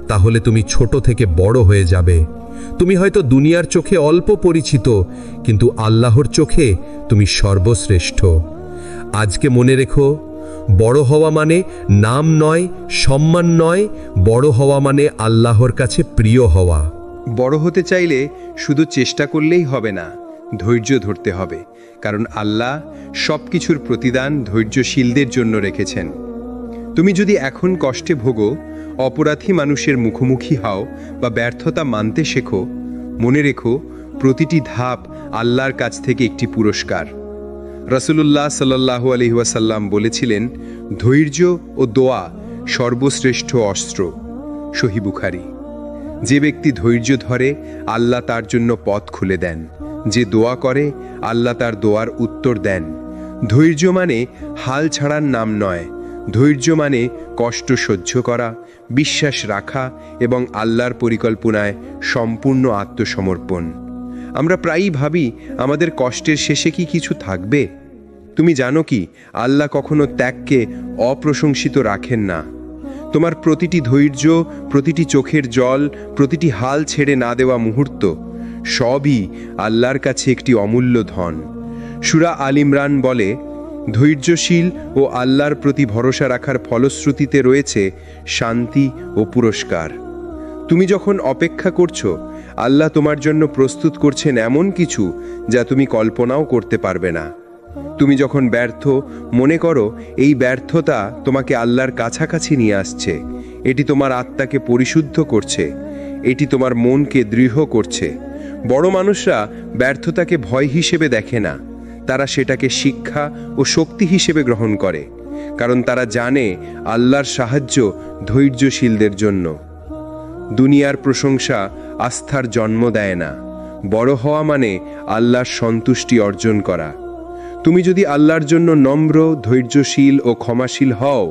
S2: তাহলে তুমি ছোট থেকে বড় হয়ে যাবে। তুমি হয়তো দুনিয়ার চোখে অল্প পরিচিত, কিন্তু আল্লাহর চোখে তুমি সর্বশ্রেষ্ঠ। আজকে মনে রেখো, বড় হওয়া মানে নাম নয়, সম্মান নয়, বড় হওয়া মানে আল্লাহর কাছে প্রিয় হওয়া।
S1: বড় হতে চাইলে শুধু চেষ্টা করলেই হবে না, ধৈর্য ধরতে হবে, কারণ আল্লাহ সব কিছুর প্রতিদান ধৈর্যশীলদের জন্য রেখেছেন। তুমি যদি এখন কষ্টে ভোগো, অপরাধী মানুষের মুখোমুখি হও বা ব্যর্থতা মানতে শেখো, মনে রেখো প্রতিটি ধাপ আল্লাহর কাছ থেকে একটি পুরস্কার। রাসূলুল্লাহ সাল্লাল্লাহু আলাইহি ওয়াসাল্লাম বলেছিলেন, ধৈর্য ও দোয়া সর্বশ্রেষ্ঠ অস্ত্র। সহিহ বুখারী। যে ব্যক্তি ধৈর্য ধরে, আল্লাহ তার জন্য পথ খুলে দেন। যে দোয়া করে, আল্লাহ তার দোয়ার উত্তর দেন। ধৈর্য মানে হাল ছাড়ার নাম নয়। ধৈর্য মানে কষ্ট সহ্য করা, বিশ্বাস রাখা এবং আল্লাহর পরিকল্পনায় সম্পূর্ণ আত্মসমর্পণ। আমরা প্রায়ই ভাবি আমাদের কষ্টের শেষে কি কিছু থাকবে। তুমি জানো কি, আল্লাহ কখনো ত্যাগকে অপ্রশংসিত রাখেন না। তোমার প্রতিটি ধৈর্য, প্রতিটি চোখের জল, প্রতিটি হাল ছেড়ে না দেওয়া মুহূর্ত, সবই আল্লাহর কাছে একটি অমূল্য ধন। সূরা আল ইমরান বলে, ধৈর্যশীল ও আল্লাহর প্রতি ভরসা রাখার ফলশ্রুতিতে রয়েছে শান্তি ও পুরস্কার। তুমি যখন অপেক্ষা করছো, আল্লাহ তোমার জন্য প্রস্তুত করছেন এমন কিছু যা তুমি কল্পনাও করতে পারবে না। তুমি যখন ব্যর্থ, মনে করো এই ব্যর্থতা তোমাকে আল্লাহর কাছাকাছি নিয়ে আসছে। এটি তোমার আত্মাকে পরিশুদ্ধ করছে, এটি তোমার মনকে দৃঢ় করছে। বড় মানুষরা ব্যর্থতাকে ভয় হিসেবে দেখে না, তারা সেটাকে শিক্ষা ও শক্তি হিসেবে গ্রহণ করে, কারণ তারা জানে আল্লাহর সাহায্য ধৈর্যশীলদের জন্য। দুনিয়ার প্রশংসা আস্থার জন্ম দেয় না। বড় হওয়া মানে আল্লাহর সন্তুষ্টি অর্জন করা। তুমি যদি আল্লাহর জন্য নম্র, ধৈর্যশীল ও ক্ষমাশীল হও,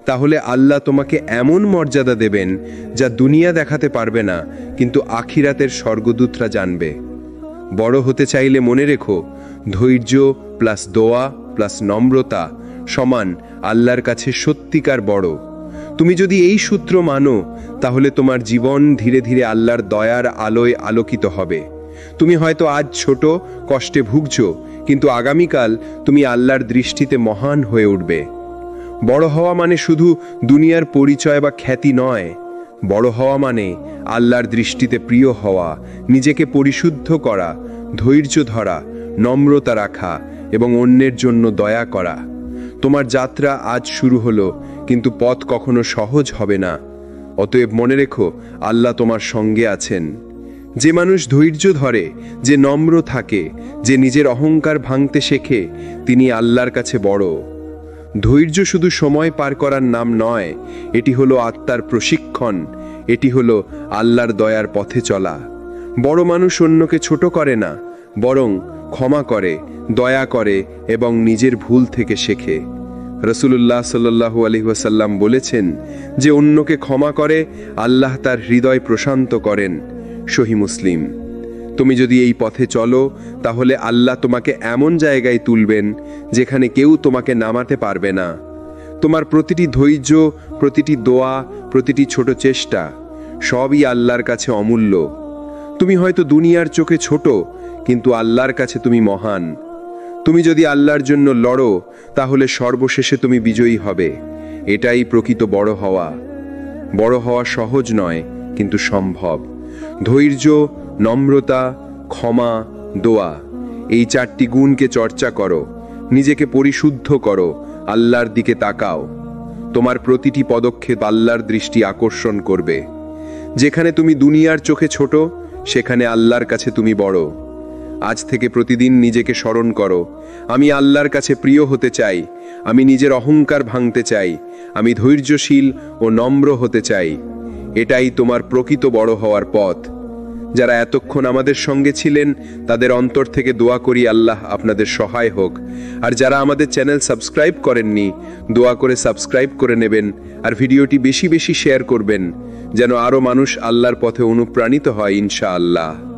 S1: তাহলে আল্লাহ তোমাকে এমন মর্যাদা দেবেন যা দুনিয়া দেখাতে পারবে না, কিন্তু আখিরাতের স্বর্গদূতরা জানবে। বড় হতে চাইলে মনে রেখো, ধৈর্য প্লাস দোয়া প্লাস নম্রতা
S3: সমান আল্লাহর কাছে সত্যিকার বড়। তুমি যদি এই সূত্র মানো, তাহলে তোমার জীবন ধীরে ধীরে আল্লাহর দয়ার আলোয় আলোকিত হবে। তুমি হয়তো আজ ছোট কষ্টে ভুগছো, কিন্তু আগামীকাল তুমি আল্লাহর দৃষ্টিতে মহান হয়ে উঠবে। বড় হওয়া মানে শুধু দুনিয়ার পরিচয় বা খ্যাতি নয়। বড় হওয়া মানে আল্লাহর দৃষ্টিতে প্রিয় হওয়া, নিজেকে পরিশুদ্ধ করা, ধৈর্য ধরা, নম্রতা রাখা এবং অন্যের জন্য দয়া করা। তোমার যাত্রা আজ শুরু হলো, কিন্তু পথ কখনো সহজ হবে না। অতএব মনে রেখো, আল্লাহ তোমার সঙ্গে আছেন। যে মানুষ ধৈর্য ধরে, যে নম্র থাকে, যে নিজের অহংকার ভাঙতে শেখে, তিনি আল্লাহর কাছে বড়। ধৈর্য শুধু সময় পার করার নাম নয়, এটি হলো আত্মার প্রশিক্ষণ, এটি হলো আল্লাহর দয়ার পথে চলা। বড় মানুষ অন্যকে ছোট করে না, বরং ক্ষমা করে, দয়া করে এবং নিজের ভুল থেকে শেখে। রাসূলুল্লাহ সাল্লাল্লাহু আলাইহি ওয়াসাল্লাম বলেছেন, যে অন্যকে ক্ষমা করে, আল্লাহ তার হৃদয় প্রশান্ত করেন। সহিহ মুসলিম। তুমি যদি এই পথে চলো, তাহলে আল্লাহ তোমাকে এমন জায়গায় তুলবেন যেখানে কেউ তোমাকে নামাতে পারবে না। তোমার প্রতিটি ধৈর্য, প্রতিটি দোয়া, প্রতিটি ছোট চেষ্টা সবই আল্লাহর কাছে অমূল্য। তুমি হয়তো দুনিয়ার চোখে ছোট, কিন্তু আল্লাহর কাছে তুমি মহান। তুমি যদি আল্লাহর জন্য লড়ো, তাহলে সর্বশেষে তুমি বিজয়ী হবে। এটাই প্রকৃত বড় হওয়া। বড় হওয়া সহজ নয়, কিন্তু সম্ভব। ধৈর্য, নম্রতা, ক্ষমা, দোয়া, এই চারটি গুণকে চর্চা করো। নিজেকে পরিশুদ্ধ করো, আল্লাহর দিকে তাকাও। তোমার প্রতিটি পদক্ষেপ আল্লাহর দৃষ্টি আকর্ষণ করবে। যেখানে তুমি দুনিয়ার চোখে ছোট, সেখানে আল্লাহর কাছে তুমি বড়। আজ থেকে প্রতিদিন নিজেকে স্মরণ করো, আমি আল্লাহর কাছে প্রিয় হতে চাই, আমি নিজের অহংকার ভাঙতে চাই, আমি ধৈর্যশীল ও নম্র হতে চাই। এটাই তোমার প্রকৃত বড় হওয়ার পথ। যারা এতক্ষণ আমাদের সঙ্গে ছিলেন, তাদের অন্তর থেকে দোয়া করি আল্লাহ আপনাদের সহায় হোক। আর যারা আমাদের চ্যানেল সাবস্ক্রাইব করেননি, দোয়া করে সাবস্ক্রাইব করে নেবেন আর ভিডিওটি বেশি বেশি শেয়ার করবেন, যেন আরও মানুষ আল্লাহর পথে অনুপ্রাণিত হয় ইনশাআল্লাহ।